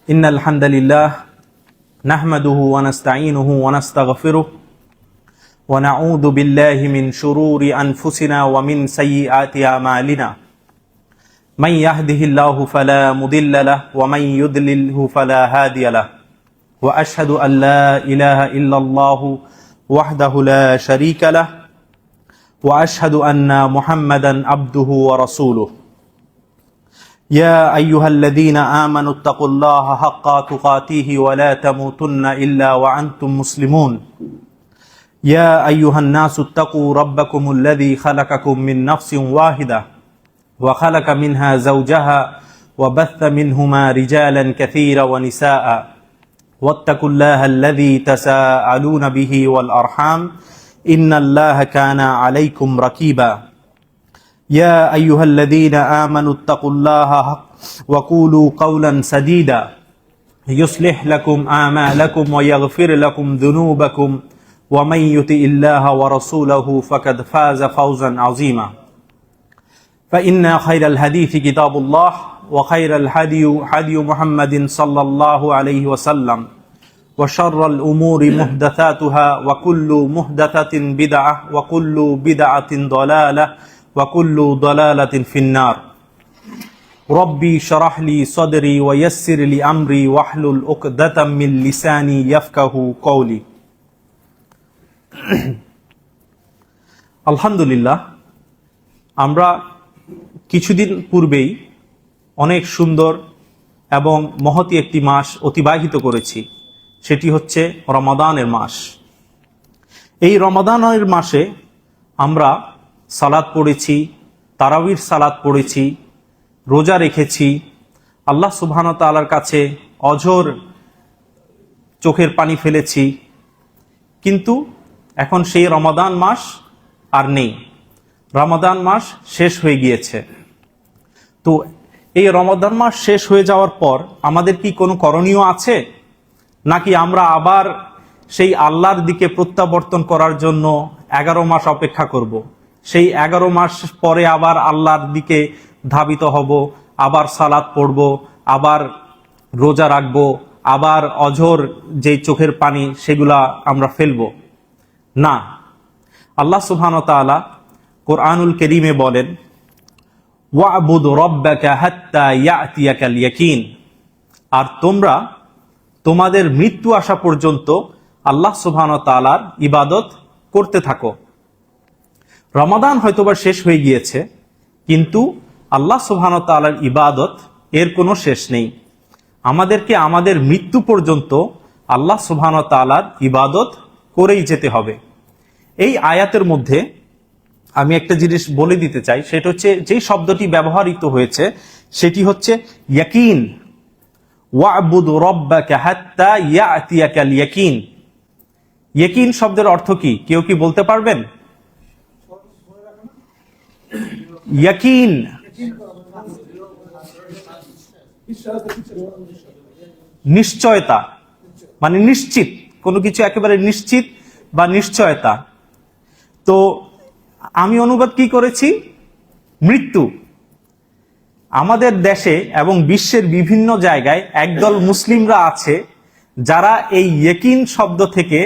إن الحمد لله نحمده ونستعينه ونستغفره ونعوذ بالله من شرور أنفسنا ومن سيئات أعمالنا من يهده الله فلا مضل له ومن يضلله فلا هادي له وأشهد أن لا إله إلا الله وحده لا شريك له وأشهد أن محمدا عبده ورسوله يا أيها الذين آمنوا اتقوا الله حق تقاته ولا تموتن إلا وأنتم مسلمون يا أيها الناس اتقوا ربكم الذي خلقكم من نفس واحدة وخلق منها زوجها وبث منهما رجالا كثيرا ونساء واتقوا الله الذي تساءلون به والأرحام إن الله كان عليكم رقيبا يا أيها الذين آمنوا اتقوا الله وقولوا قولا سديدا يصلح لكم أعمالكم ويغفر لكم ذنوبكم ومن يطع الله ورسوله فقد فاز فوزا عظيما فإن خير الحديث كتاب الله وخير الهدي هدي محمد صلى الله عليه وسلم وشر الأمور محدثاتها وكل محدثة بدعة وكل بدعة ضلالة وكل ضلالة في النار ربي شرح لي صدري ويسر لي أمري واحلل عقدة من لساني يفقه قولي আলহামদুলিল্লাহ, আমরা কিছুদিন পূর্বেই অনেক সুন্দর এবং মহতী একটি মাস অতিবাহিত করেছি। সেটি হচ্ছে রমাদানের মাস। এই রমাদানের মাসে আমরা সালাত পড়েছি, তারাবির সালাত পড়েছি, রোজা রেখেছি, আল্লাহ সুবহানাহু ওয়া তাআলার কাছে অঝোর চোখের পানি ফেলেছি। কিন্তু এখন সেই রমাদান মাস আর নেই, রমাদান মাস শেষ হয়ে গিয়েছে। তো এই রমাদান মাস শেষ হয়ে যাওয়ার পর আমাদের কি কোনো করণীয় আছে, নাকি আমরা আবার সেই আল্লাহর দিকে প্রত্যাবর্তন করার জন্য 11 মাস অপেক্ষা করব? সেই 11 মাস পরে আবার আল্লাহর দিকে ধাবিত হব, আবার সালাত পড়ব, আবার রোজা রাখব, আবার অঝোর যেই চোখের পানি সেগুলা আমরা ফেলব? না, আল্লাহ সুবহানাহু ওয়া তাআলা কোরআনুল কারীমে বলেন, ওয়া'বুদ রাব্বাকা হাত্তা ইয়াতিয়াকাল ইয়াকিন। আর তোমরা তোমাদের মৃত্যু আসা পর্যন্ত আল্লাহ সুবহানাহু ওয়া তাআলার ইবাদত করতে থাকো। রমাদান হয়তোবা শেষ হয়ে গিয়েছে, কিন্তু আল্লাহ সুবহানাহু ওয়া তাআলার ইবাদত এর কোনো শেষ নেই। আমাদেরকে আমাদের মৃত্যু পর্যন্ত আল্লাহ সুবহানাহু ওয়া তাআলার ইবাদত করেই যেতে হবে। এই আয়াতের মধ্যে আমি একটা জিনিস বলে দিতে চাই, সেটা হচ্ছে যেই শব্দটি ব্যবহৃত হয়েছে সেটি হচ্ছে ইয়াকিন। ওয়া'বুদ রাব্বাকা হাত্তা ইয়াতিয়াকাল ইয়াকিন। ইয়াকিন শব্দের অর্থ কি কেউ কি বলতে পারবেন? ইয়াকিন নিশ্চয়তা, মানে নিশ্চিত, কোনো কিছু একেবারে নিশ্চিত বা নিশ্চয়তা। তো আমি অনুবাদ কি করেছি? মৃত্যু। আমাদের দেশে এবং বিশ্বের বিভিন্ন জায়গায় একদল মুসলিমরা আছে যারা এই ইয়াকিন শব্দ থেকে,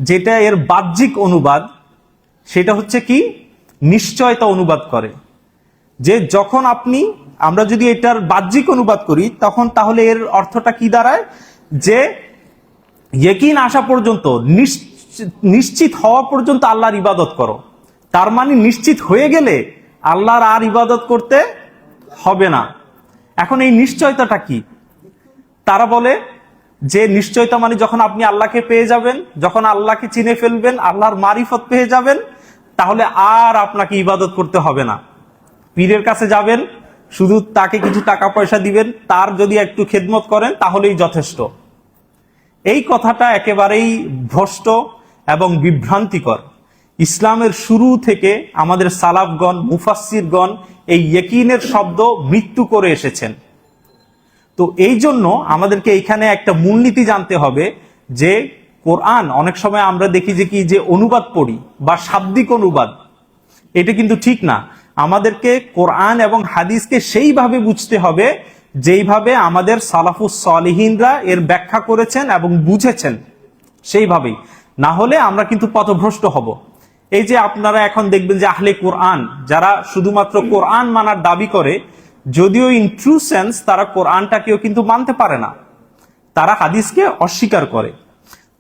যেটা এর বাহ্যিক অনুবাদ, সেটা হচ্ছে কি নিশ্চয়তা অনুবাদ করে। যে যখন আমরা যদি এটার বাহ্যিক অনুবাদ করি তখন তাহলে এর অর্থটা কি দাঁড়ায়? যে ইয়াকিন আসা পর্যন্ত, নিশ্চিত হওয়া পর্যন্ত আল্লাহর ইবাদত করো। তার মানে নিশ্চিত হয়ে গেলে আল্লাহর আর ইবাদত করতে হবে না। এখন এই নিশ্চয়তাটা কি? তারা বলে যে নিশ্চয়তা মানে যখন আপনি আল্লাহকে পেয়ে যাবেন, যখন আল্লাহকে চিনে ফেলবেন, আল্লাহর মারিফত পেয়ে যাবেন, তাহলে আর আপনাকে ইবাদত করতে হবে না। পীরের কাছে যাবেন, শুধু তাকে কিছু টাকা পয়সা দিবেন, তার যদি একটু খেদমত করেন তাহলেই যথেষ্ট। এই কথাটা একেবারেই ভ্রষ্ট এবং বিভ্রান্তিকর। ইসলামের শুরু থেকে আমাদের সালাফগণ, মুফাসসিরগণ এই ইয়াকিনের শব্দ মৃত্যু করে এসেছেন। তো এই জন্য আমাদেরকে এখানে একটা মূলনীতি জানতে হবে যে কোরআন অনেক সময় আমরা দেখি যে অনুবাদ পড়ি বা শাব্দিক অনুবাদ, এটা কিন্তু ঠিক না। আমাদেরকে কোরআন এবং হাদিসকে সেইভাবে বুঝতে হবে যেইভাবে আমাদের সালাফুস সালিহিনরা এর ব্যাখ্যা করেছেন এবং বুঝেছেন সেইভাবেই, না হলে আমরা কিন্তু পথভ্রষ্ট হব। এই যে আপনারা এখন দেখবেন যে আহলে কোরআন যারা শুধুমাত্র কোরআন মানার দাবি করে, যদিও ইন ট্রু সেন্স তারা কোরআনটাকেও কিন্তু মানতে পারে না, তারা হাদিসকে অস্বীকার করে।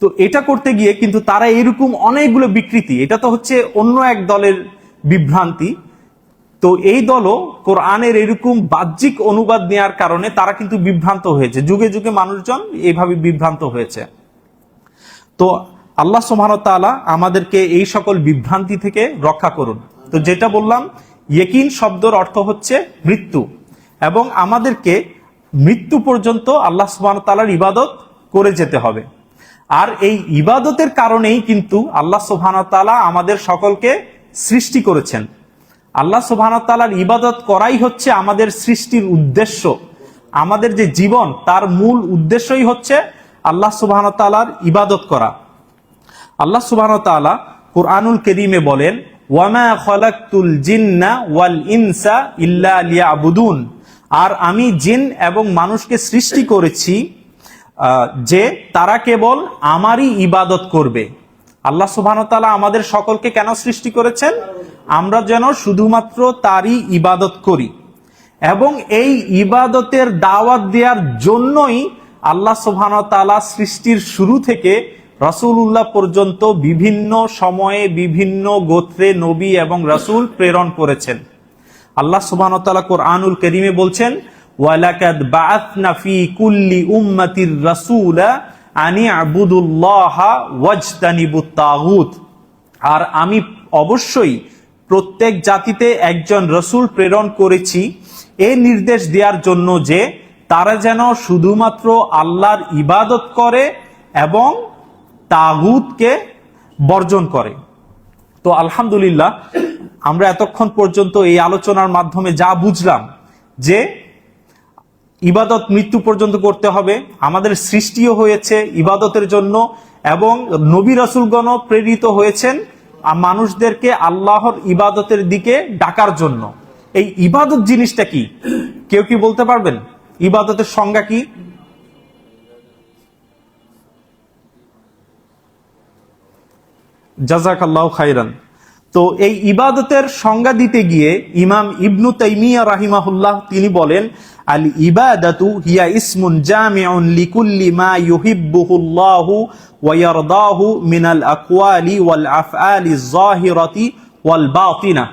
তো এটা করতে গিয়ে কিন্তু তারা এরকম অনেকগুলো বিকৃতি, এটা তো হচ্ছে অন্য এক দলের বিভ্রান্তি। তো এই দলও কোরআনের এরকম বাহ্যিক অনুবাদ নেওয়ার কারণে তারা কিন্তু বিভ্রান্ত হয়েছে, যুগে যুগে মানুষজন এইভাবে বিভ্রান্ত হয়েছে। তো আল্লাহ সুবহানাহু ওয়া তাআলা আমাদেরকে এই সকল বিভ্রান্তি থেকে রক্ষা করুন। তো যেটা বললাম, ইয়াকিন শব্দের অর্থ হচ্ছে মৃত্যু, এবং আমাদেরকে মৃত্যু পর্যন্ত আল্লাহ সুবহানাহু ওয়া তাআলার ইবাদত করে যেতে হবে। আর এই ইবাদতের কারণেই কিন্তু আল্লাহ সুবহানাহু ওয়া তাআলা আমাদের সকলকে সৃষ্টি করেছেন। আল্লাহ সুবহানাহু ওয়া তাআলার ইবাদত করাই হচ্ছে আমাদের সৃষ্টির উদ্দেশ্য। আমাদের যে জীবন, তার মূল উদ্দেশ্যই হচ্ছে আল্লাহ সুবহানাহু ওয়া তাআলার ইবাদত করা। আল্লাহ সুবহানাহু ওয়া তাআলা কুরআনুল কারীমে বলেন, ওয়ামা খালাকতুল জিন্না ওয়াল ইনসা ইল্লা লিয়াবুদুন, আর আমি জিন এবং মানুষকে সৃষ্টি করেছি যে তারা কেবল আমারই ইবাদত করবে। আল্লাহ সুবহানাহু ওয়া তাআলা আমাদের সকলকে কেন সৃষ্টি করেছেন? আমরা যেন শুধুমাত্র তারই ইবাদত করি, এবং এই ইবাদতের দাওয়াত দেওয়ার জন্যই আল্লাহ সুবহানাহু ওয়া তাআলা সৃষ্টির শুরু থেকে রাসূলুল্লাহ পর্যন্ত বিভিন্ন সময়ে বিভিন্ন গোত্রে নবী এবং রাসূল প্রেরণ করেছেন। আল্লাহ সুবহানাহু ওয়া তাআলা কুরআনুল কারীমে বলছেন, ওয়ালাকাদ বাআথনা ফি কুল্লি উম্মাতির রাসূলা আনি আবুদুল্লাহা ওয়াজতানিবুত তাগুত, আর আমি অবশ্যই প্রত্যেক জাতিতে একজন রাসূল প্রেরণ করেছি এই নির্দেশ দেওয়ার জন্য যে তারা যেন শুধুমাত্র আল্লাহর ইবাদত করে এবং তাগুতকে বর্জন করে। তো আলহামদুলিল্লাহ, আমরা এতক্ষণ পর্যন্ত এই আলোচনার মাধ্যমে যা বুঝলাম যে ইবাদত মৃত্যু পর্যন্ত করতে হবে, আমাদের সৃষ্টিও হয়েছে ইবাদতের জন্য, এবং নবী রাসূলগণও প্রেরিত হয়েছেন মানুষদেরকে আল্লাহর ইবাদতের দিকে ডাকার জন্য। এই ইবাদত জিনিসটা কি, কেউ কি বলতে পারবেন? ইবাদতের সংজ্ঞা কি? জাযাকাল্লাহু খাইরান। তো এই ইবাদতের সংজ্ঞা দিতে গিয়ে ইমাম ইবনু তাইমিয়া রাহিমাহুল্লাহ তিনি বলেন, আল ইবাদাতু হিয়া ইসমুন জামিউন লিকুল্লি মা ইউহিব্বুহুল্লাহু ওয়া ইয়ারদাহু মিনাল আকওয়ালি ওয়াল আফআলিজ যাহিরাতি ওয়াল বাতিনা,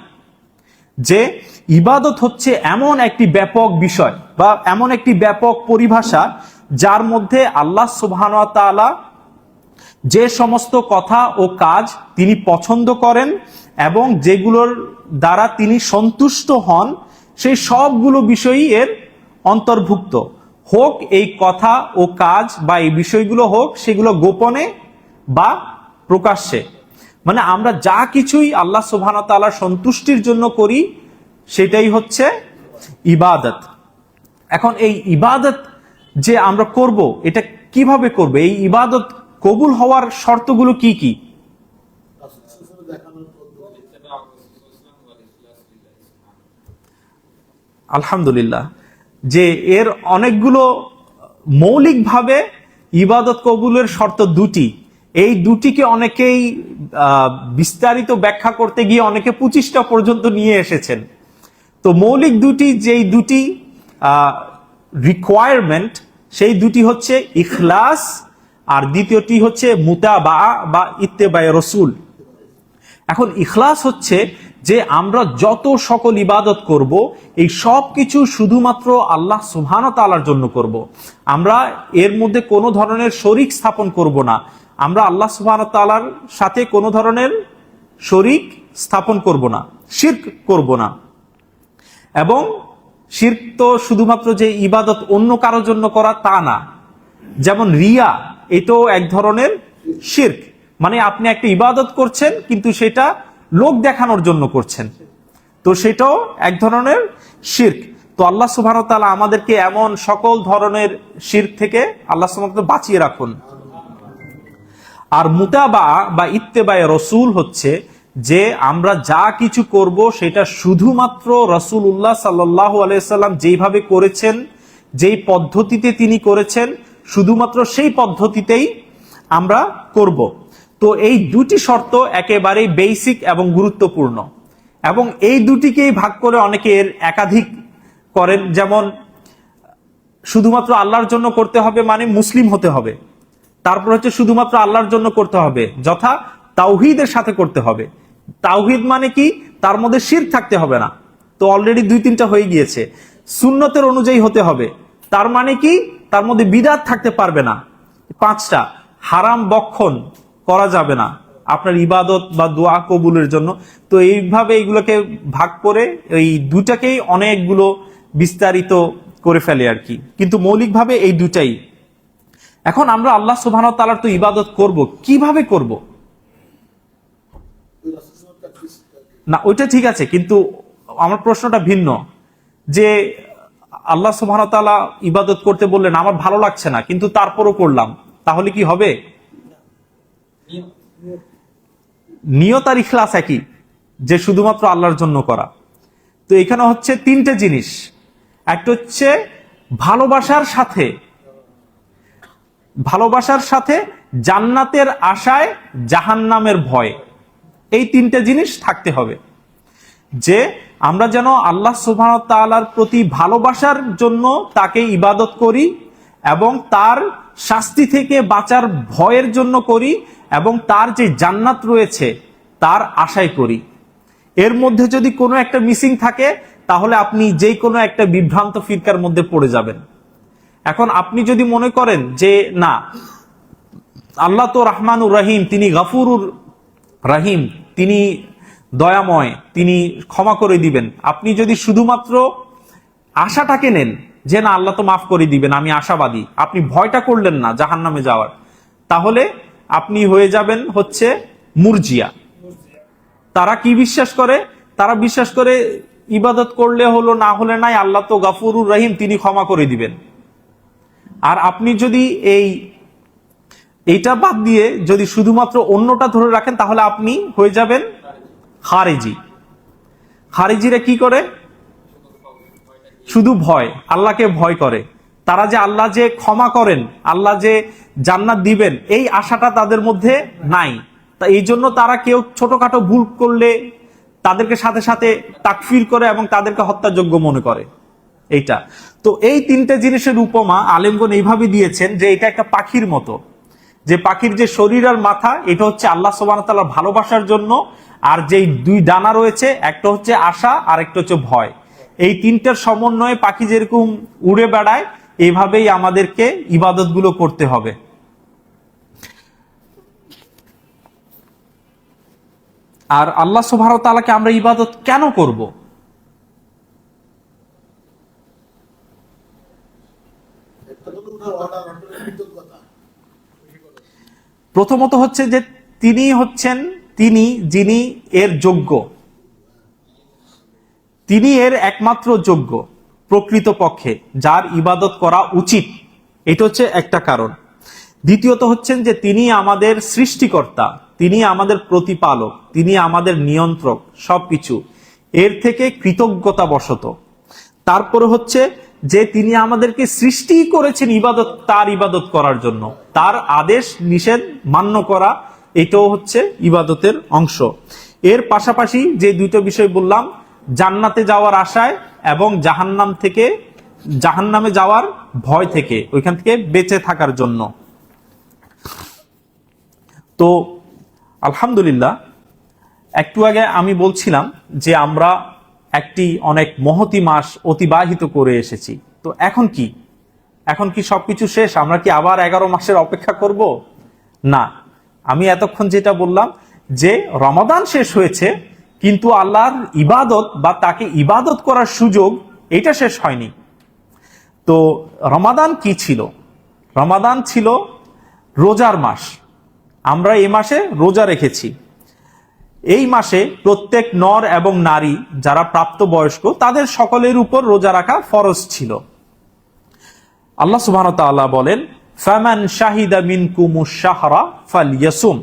যে ইবাদত হচ্ছে এমন একটি ব্যাপক বিষয় বা এমন একটি ব্যাপক পরিভাষা যার মধ্যে আল্লাহ সুবহানাহু ওয়া তাআলা যে সমস্ত কথা ও কাজ তিনি পছন্দ করেন এবং যেগুলোর দ্বারা তিনি সন্তুষ্ট হন, সেই সবগুলো বিষয়ই এর অন্তর্ভুক্ত, হোক এই কথা ও কাজ বা এই বিষয়গুলো হোক সেগুলো গোপনে বা প্রকাশ্যে। মানে আমরা যা কিছুই আল্লাহ সুবহানাহু ওয়া তাআলার সন্তুষ্টির জন্য করি সেটাই হচ্ছে ইবাদত। এখন এই ইবাদত যে আমরা করব, এটা কিভাবে করব? এই ইবাদত কবুল হওয়ার শর্তগুলো কি কি? আলহামদুলিল্লাহ, যে এর অনেকগুলো মৌলিকভাবে ইবাদত কবুলের শর্ত দুটি। এই দুটিকে অনেকেই বিস্তারিত ব্যাখ্যা করতে গিয়ে অনেকে 25টা পর্যন্ত নিয়ে এসেছেন। তো মৌলিক দুটি, যেই দুটি রিকোয়ারমেন্ট, সেই দুটি হচ্ছে ইখলাস, আর দ্বিতীয়টি হচ্ছে মুতাবা বা ইত্তেবায়ে রাসূল। এখন ইখলাস হচ্ছে যে আমরা যত সকল ইবাদত করব, এই সব কিছু শুধুমাত্র আল্লাহ সুবহানাহু ওয়া তাআলার জন্য করব। আমরা এর মধ্যে কোনো ধরনের শরীক স্থাপন করব না। আমরা আল্লাহ সুবহানাহু ওয়া তাআলার সাথে কোনো ধরনের শরীক স্থাপন করব না, শিরক করব না। এবং শিরক তো শুধুমাত্র যে ইবাদত অন্য কারোর জন্য করা তা না, যেমন রিয়া, এটাও এক ধরনের শিরক। মানে আপনি একটা ইবাদত করছেন কিন্তু সেটা লোক দেখানোর জন্য করছেন, তো সেটাও এক ধরনের শিরক। তো আল্লাহ সুবহানাহু ওয়া তাআলা আমাদেরকে এমন সকল ধরনের শিরক থেকে আল্লাহ সুবহানাহু ওয়া তাআলা বাঁচিয়ে রাখুন। আর মুতাবা বা ইত্তেবায়ে রাসূল হচ্ছে যে আমরা যা কিছু করব সেটা শুধুমাত্র রাসূলুল্লাহ সাল্লাল্লাহু আলাইহি সাল্লাম যেইভাবে করেছেন, যেই পদ্ধতিতে তিনি করেছেন শুধুমাত্র সেই পদ্ধতিতেই আমরা করব। তো এই দুটি শর্ত একেবারেই বেসিক এবং গুরুত্বপূর্ণ, এবং এই দুটিকেই ভাগ করে অনেকের একাধিক করেন। যেমন শুধুমাত্র আল্লাহর জন্য করতে হবে মানে মুসলিম হতে হবে, তারপর হচ্ছে শুধুমাত্র আল্লাহর জন্য করতে হবে যথা তাওহীদের সাথে করতে হবে। তাওহীদ মানে কি? তার মধ্যে শিরক থাকতে হবে না, তো অলরেডি 2-3টা হয়ে গিয়েছে। সুন্নতের অনুযায়ী হতে হবে, তার মানে কি? তার মধ্যে বিদআত থাকতে পারবে না। 5টা, হারাম বক্ষণ করা যাবে না আপনার ইবাদত বা দোয়া কবুলের জন্য। তো এইভাবে এইগুলোকে ভাগ করে এই দুটাকেই অনেকগুলো বিস্তারিত করে ফেলে আর কি, কিন্তু মৌলিকভাবে এই দুটাই। এখন আমরা আল্লাহ সুবহানাহু ওয়া তাআলার তো ইবাদত করব, কিভাবে করব? না ওইটা ঠিক আছে, কিন্তু আমার প্রশ্নটা ভিন্ন, যে আল্লাহ সুবহানাহু ওয়া তাআলা ইবাদত করতে বললেন, আমার ভালো লাগছে না কিন্তু তারপরও করলাম, তাহলে কি হবে? নিয়ত আর ইখলাস একই, যে শুধুমাত্র আল্লাহর জন্য করা। তো এখানে হচ্ছে 3টে জিনিস। একটা হচ্ছে ভালোবাসার সাথে জান্নাতের আশায় জাহান্নামের ভয়, এই 3টে জিনিস থাকতে হবে। যে আমরা যেন আল্লাহ সুবহানাহু ওয়া তাআলার প্রতি ভালোবাসার জন্য তাকে ইবাদত করি, এবং তার শাস্তি থেকে বাঁচার ভয়ের জন্য করি, এবং তার যে জান্নাত রয়েছে তার আশায় করি। এর মধ্যে যদি কোনো একটা মিসিং থাকে তাহলে আপনি যে কোনো একটা বিভ্রান্ত ফিরকার মধ্যে পড়ে যাবেন। এখন আপনি যদি মনে করেন যে না, আল্লাহ তো রহমানুর রহিম, তিনি গফুরুর রহিম, তিনি দয়াময়, তিনি ক্ষমা করে দিবেন, আপনি যদি শুধুমাত্র আশাটাকে নেন যে না আল্লাহ তো মাফ করে দিবেন, আমি আশাবাদী, আপনি ভয়টা করলেন না জাহান্নামে যাওয়ার, তাহলে আপনি হয়ে যাবেন হচ্ছে মুরজিয়া। তারা কি বিশ্বাস করে? তারা বিশ্বাস করে ইবাদত করলে হলো, না হলে নাই, আল্লাহ তো গফুরুর রহিম, তিনি ক্ষমা করে দিবেন। আর আপনি যদি এইটা বাদ দিয়ে যদি শুধুমাত্র অন্যটা ধরে রাখেন তাহলে আপনি হয়ে যাবেন খারেজি। খারেজিরা কি করে? শুধু ভয়, আল্লাহকে ভয় করে। তারা যে আল্লাহ যে ক্ষমা করেন, আল্লাহ যে জান্নাত দিবেন, এই আশাটা তাদের মধ্যে নাই। তা এই জন্য তারা কেউ ছোটখাটো ভুল করলে তাদেরকে সাথে সাথে তাকফির করে এবং তাদেরকে হত্যাযোগ্য মনে করে। এইটা তো এই 3টে জিনিসের উপমা আলেমগণ এইভাবে দিয়েছেন যে এটা একটা পাখির মতো, যে পাখির যে শরীর আর মাথা, এটা হচ্ছে আল্লাহ সুবহানাহু ওয়া তাআলার ভালোবাসার জন্য, আর যেই 2 ডানা রয়েছে, একটা হচ্ছে আশা আর একটা হচ্ছে ভয়। এই 3টার সমন্বয়ে পাখি যেরকম উড়ে বেড়ায়, এইভাবেই আমাদেরকে ইবাদতগুলো করতে হবে। আর আল্লাহ সুবহানাহু ওয়া তাআলাকে আমরা ইবাদত কেন করব? প্রথমত হচ্ছে যে তিনি যিনি এর যোগ্য, তিনি এর একমাত্র যোগ্য প্রকৃত পক্ষে, যার ইবাদত করা উচিত, এটা হচ্ছে একটা কারণ। দ্বিতীয়ত হচ্ছেন যে তিনি আমাদের সৃষ্টিকর্তা, তিনি আমাদের প্রতিপালক, তিনি আমাদের নিয়ন্ত্রক, সবকিছু এর থেকে কৃতজ্ঞতা বশত। তারপরে হচ্ছে যে তিনি আমাদেরকে সৃষ্টি করেছেন তার ইবাদত করার জন্য, তার আদেশ নিষেধ মান্য করা, এটাও হচ্ছে ইবাদতের অংশ। এর পাশাপাশি যে 2টো বিষয় বললাম, জান্নাতে যাওয়ার আশায় এবং জাহান্নামে যাওয়ার ভয় থেকে, ওইখান থেকে বেঁচে থাকার জন্য। তো আলহামদুলিল্লাহ, একটু আগে আমি বলছিলাম যে আমরা একটি অনেক মহতী মাস অতিবাহিত করে এসেছি। তো এখন কি সবকিছু শেষ? আমরা কি আবার 11 মাসের অপেক্ষা করব? না, আমি এতক্ষণ যেটা বললাম যে রমাদান শেষ হয়েছে, কিন্তু আল্লাহর ইবাদত বা তাকে ইবাদত করার সুযোগ এটা শেষ হয়নি। তো রমাদান কি ছিল? রমাদান ছিল রোজার মাস। আমরা এই মাসে রোজা রেখেছি। এই মাসে প্রত্যেক নর এবং নারী যারা প্রাপ্তবয়স্ক তাদের সকলের উপর রোজা রাখা ফরজ ছিল। আল্লাহ সুবহানাহু ওয়া তাআলা বলেন, ফামান শাহিদা মিনকুমুশ শাহরা ফালইয়াসুম,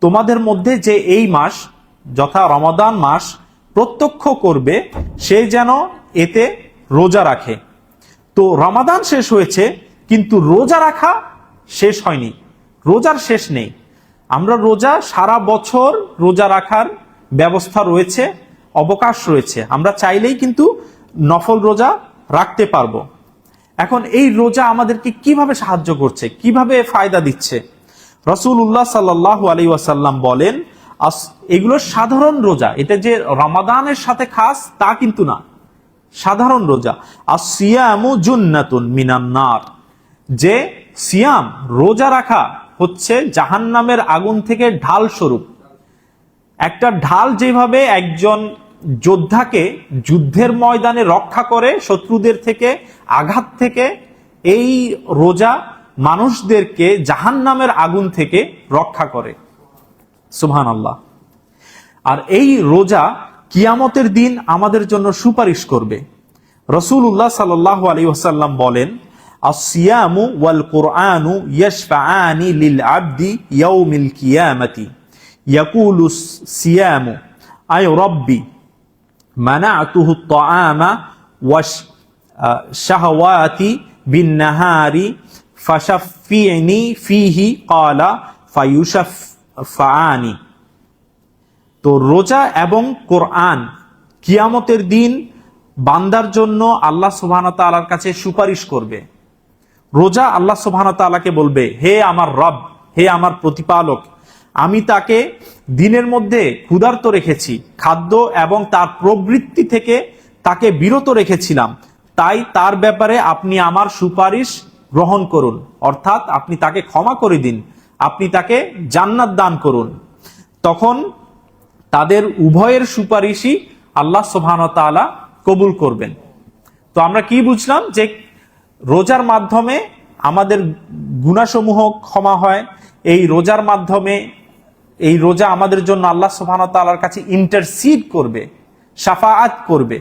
তোমাদের মধ্যে যে এই মাস যথা রমাদান মাস প্রত্যক্ষ করবে সে যেন এতে রোজা রাখে। তো রমাদান শেষ হয়েছে, কিন্তু রোজা রাখা শেষ হয়নি, রোজার শেষ নেই। আমরা রোজা সারা বছর রোজা রাখার ব্যবস্থা রয়েছে, অবকাশ রয়েছে, আমরা চাইলেই কিন্তু নফল রোজা রাখতে পারবো। এখন এই রোজা আমাদেরকে কিভাবে সাহায্য করছে, কিভাবে ফায়দা দিচ্ছে? রাসূলুল্লাহ সাল্লাল্লাহু আলাইহি ওয়াসাল্লাম বলেন, এগুলো সাধারণ রোজা, এটা যে রমাদানের সাথে খাস তা কিন্তু না, সাধারণ রোজা। আসিয়ামু জুন্নাতুন মিনান নার, যে সিয়াম রোজা রাখা হচ্ছে জাহান্নামের আগুন থেকে ঢাল স্বরূপ। একটা ঢাল যেভাবে একজন যোদ্ধাকে যুদ্ধের ময়দানে রক্ষা করে শত্রুদের থেকে, আঘাত থেকে, এই রোজা মানুষদেরকে জাহান্নামের আগুন থেকে রক্ষা করে। সুবহানাল্লাহ। আর এই রোজা কিয়ামতের দিন আমাদের জন্য সুপারিশ করবে। রাসূলুল্লাহ সাল্লাল্লাহু আলাইহি ওয়াসাল্লাম বলেন, আসিয়ামু ওয়াল কুরআনু ইয়াশফাআনি লিল আবদি ইয়াউমিল কিয়ামাতি ইয়াকুলু সিয়ামু আয় রব্বি মানা'তুহু আত-তা'আমা ওয়াশ শাহওয়াতি বিন নাহারি ফাশাফিনি ফিহি ক্বালা ফায়ুশাফাআনি। তো রোজা এবং কোরআন কিয়ামতের দিন বান্দার জন্য আল্লাহ সুবহানাহু ওয়া তাআলার কাছে সুপারিশ করবে। রোজা আল্লাহ সুবহানাহু ওয়া তাআলাকে বলবে, হে আমার রব, হে আমার প্রতিপালক, আমি তাকে দিনের মধ্যে ক্ষুধার্ত রেখেছি, খাদ্য এবং তার প্রবৃত্তি থেকে তাকে বিরত রেখেছিলাম, তাই তার ব্যাপারে আপনি আমার সুপারিশ গ্রহণ করুন, অর্থাৎ আপনি তাকে ক্ষমা করে দিন, আপনি তাকে জান্নাত দান করুন। তখন তাদের উভয়ের সুপারিশই আল্লাহ সুবহানাহু ওয়া তাআলা কবুল করবেন। তো আমরা কি বুঝলাম? যে রোজার মাধ্যমে আমাদের গুনাহসমূহ ক্ষমা হয়, এই রোজার মাধ্যমে এই রোজা আমাদের জন্য আল্লাহ সুবহানাহু ওয়া তাআলার কাছে ইন্টারসিড করবে, শাফাআত করবে।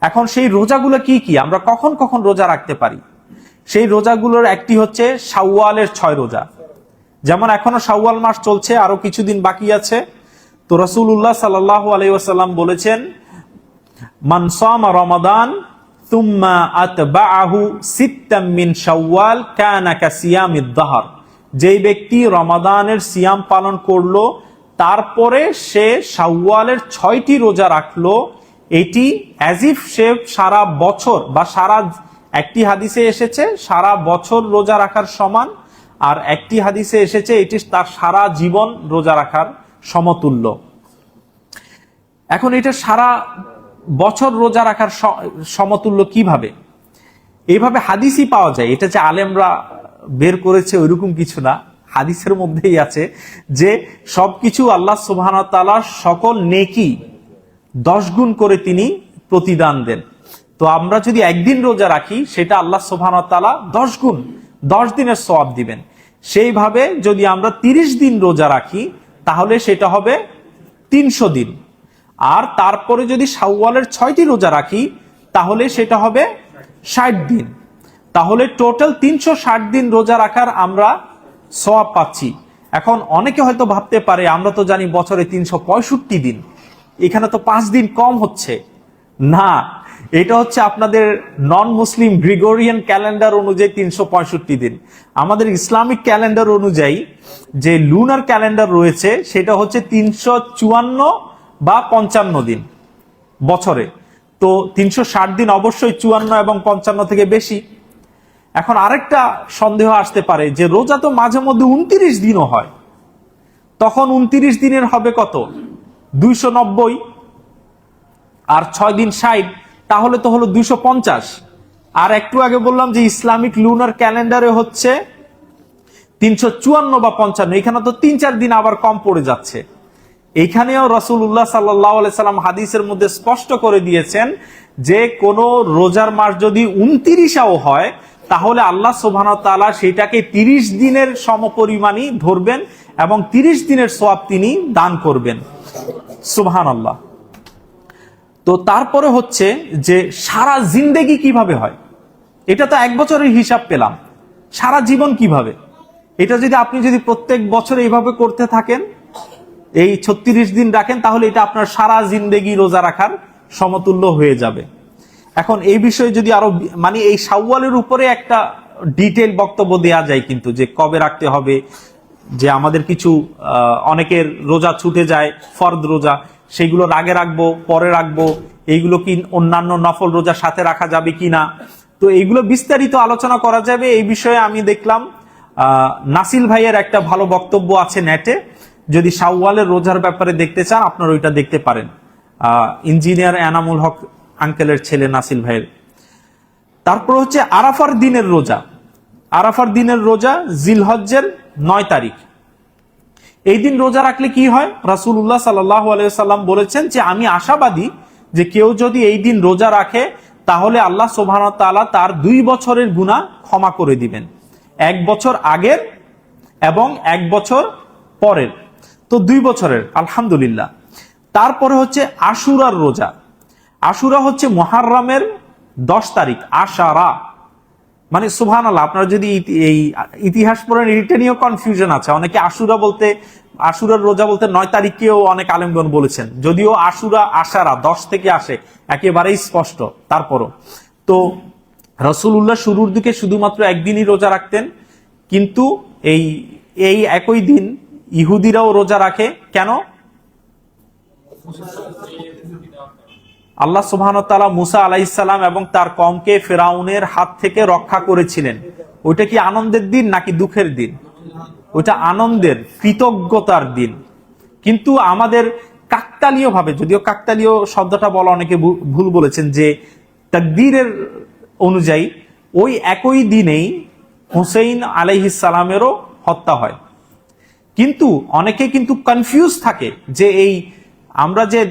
এখন সেই রোজাগুলো কি কি, আমরা কখন কখন রোজা রাখতে পারি? সেই রোজাগুলোর একটি হচ্ছে শাওয়ালের 6 রোজা। যেমন এখনো শাওয়াল মাস চলছে, আরো কিছুদিন বাকি আছে। তো রাসূলুল্লাহ সাল্লাল্লাহু আলাইহি ওয়াসাল্লাম বলেছেন, মান সামা রমাদান সুম্মা আতবাআহু সিত্তাম মিন শাওয়াল কানা কাসিয়ামিদ দাহর, যেই ব্যক্তি রমাদানের সিয়াম পালন করলো তারপরে সে শাওয়ালের 6টি রোজা রাখলো, এটি অ্যাজ ইফ সে সারা বছর বা সারা, একটি হাদিসে এসেছে সারা বছর রোজা রাখার সমান, আর একটি হাদিসে এসেছে এটি তার সারা জীবন রোজা রাখার সমতুল্য। এখন এটা সারা বছর রোজা রাখার সমতুল্য কিভাবে? এইভাবে হাদিসই পাওয়া যায়, এটা যে আলেমরা বের করেছে ওইরকম কিছু না, হাদিসের মধ্যেই আছে যে সবকিছু আল্লাহ সুবহানাহু ওয়া তাআলা সকল নেকি 10 গুণ করে তিনি প্রতিদান দেন। তো আমরা যদি একদিন রোজা রাখি সেটা আল্লাহ সুবহানাহু ওয়া তাআলা 10 গুণ, 10 দিনের সওয়াব দিবেন। সেইভাবে যদি আমরা 30 দিন রোজা রাখি তাহলে সেটা হবে 300 দিন। আর তারপরে যদি শাওয়ালের 6টি রোজা রাখি তাহলে সেটা হবে 60 দিন। তাহলে টোটাল 360 দিন রোজা রাখার আমরা সওয়াব পাচ্ছি। এখন অনেকে হয়তো ভাবতে পারে, আমরা তো জানি বছরে 365 দিন, এখানে তো 5 দিন কম হচ্ছে। না, এটা হচ্ছে আপনাদের নন মুসলিম গ্রিগোরিয়ান ক্যালেন্ডার অনুযায়ী 365 দিন। আমাদের ইসলামিক ক্যালেন্ডার অনুযায়ী যে লুনার ক্যালেন্ডার রয়েছে সেটা হচ্ছে 354 বা 55 দিন বছরে। তো 360 দিন অবশ্যই 54 এবং 55 থেকে বেশি। এখন আরেকটা সন্দেহ আসতে পারে যে রোজা তো মাঝে মধ্যে 29 দিনও হয়, তখন 29 দিনের হবে কত? 290, আর 6 দিন 60, তাহলে তো হলো 250। আর একটু আগে বললাম যে ইসলামিক লুনার ক্যালেন্ডারে হচ্ছে 354 বা 55, এখানে তো 3-4 দিন আবার কম পড়ে যাচ্ছে। এখানেও রাসূলুল্লাহ সাল্লাল্লাহু আলাইহি সাল্লাম হাদিসের মধ্যে স্পষ্ট করে দিয়েছেন যে কোন রোজার মাস যদি 29ও হয় তাহলে আল্লাহ সুবহানাহু ওয়া তাআলা সেটাকে 30 দিনের সমপরিমাণই ধরবেন এবং 30 দিনের সওয়াব তিনি দান করবেন। সুবহানাল্লাহ। তো তারপরে হচ্ছে যে সারা জিন্দেগি কিভাবে হয়, এটা তো 1 বছরের হিসাব পেলাম, সারা জীবন কিভাবে? এটা যদি আপনি প্রত্যেক বছর এইভাবে করতে থাকেন, এই 36 দিন রাখেন, তাহলে এটা আপনার সারা জিন্দেগি রোজা রাখার সমতুল্য হয়ে যাবে। এখন এই বিষয়ে যদি আরো মানে এই শাওয়ালের উপরে একটা ডিটেল বক্তব্য দেয়া যায় কিন্তু, যে কবে রাখতে হবে, যে আমাদের কিছু অনেকের রোজা ছুটে যায়, ফরদ রোজা, সেইগুলোর আগে রাখবো পরে রাখবো, এইগুলো কি অন্যান্য নফল রোজার সাথে রাখা যাবে কিনা, তো এইগুলো বিস্তারিত আলোচনা করা যাবে। এই বিষয়ে আমি দেখলাম নাসিল ভাইয়ের একটা ভালো বক্তব্য আছে নেটে, যদি শাওয়ালের রোজার ব্যাপারে দেখতে চান আপনারা ওইটা দেখতে পারেন, ইঞ্জিনিয়ার এনামুল হক আঙ্কেলের ছেলে নাসিল ভাইয়ের। তারপর হচ্ছে আরাফার দিনের রোজা। আরাফার দিনের রোজা জিলহজ্জের 9 তারিখ। এই দিন রোজা রাখলে কি হয়, রাসূলুল্লাহ সাল্লাল্লাহু আলাইহি সাল্লাম বলেছেন যে আমি আশাবাদী যে কেউ যদি এই দিন রোজা রাখে তাহলে আল্লাহ সুবহানাহু ওয়া তাআলা তার 2 বছরের গুনাহ ক্ষমা করে দিবেন, 1 বছর আগের এবং 1 বছর পরের, তো 2 বছরের, আলহামদুলিল্লাহ। তারপরে হচ্ছে আশুরার রোজা। আশুরা হচ্ছে মুহররমের 10 তারিখ, আশারা মানে সুবহানাল্লাহ। আপনারা যদি এই ইতিহাস পড়েন এটা নিয়েও কনফিউশন আছে, অনেকে আশুরার রোজা বলতে 9 তারিখকেও অনেক আলেমগণ বলেছেন, যদিও আশুরা আশারা 10 থেকে আসে, একেবারেই স্পষ্ট। তারপরও তো রাসূলুল্লাহ শুরুর দিকে শুধুমাত্র একদিনই রোজা রাখতেন, কিন্তু এই একই দিন ইহুদিরাও রোজা রাখে। কেন? আল্লাহ সুবহানাহু ওয়া তাআলা মুসা আলাইহিস সালাম এবং তার কওমকে ফিরাউনের হাত থেকে রক্ষা করেছিলেন। ওইটা কি আনন্দের দিন নাকি দুঃখের দিন? ওইটা আনন্দের, কৃতজ্ঞতার দিন। কিন্তু আমাদের কাকতালীয় ভাবে, যদিও কাকতালীয় শব্দটা বলা অনেকে ভুল বলেছেন, যে তাকদীরের অনুযায়ী ওই একই দিনেই হুসাইন আলাইহিস সালামেরও হত্যা হয়। কিন্তু অনেকে কিন্তু কনফিউজ থাকে যে এই আমরা যে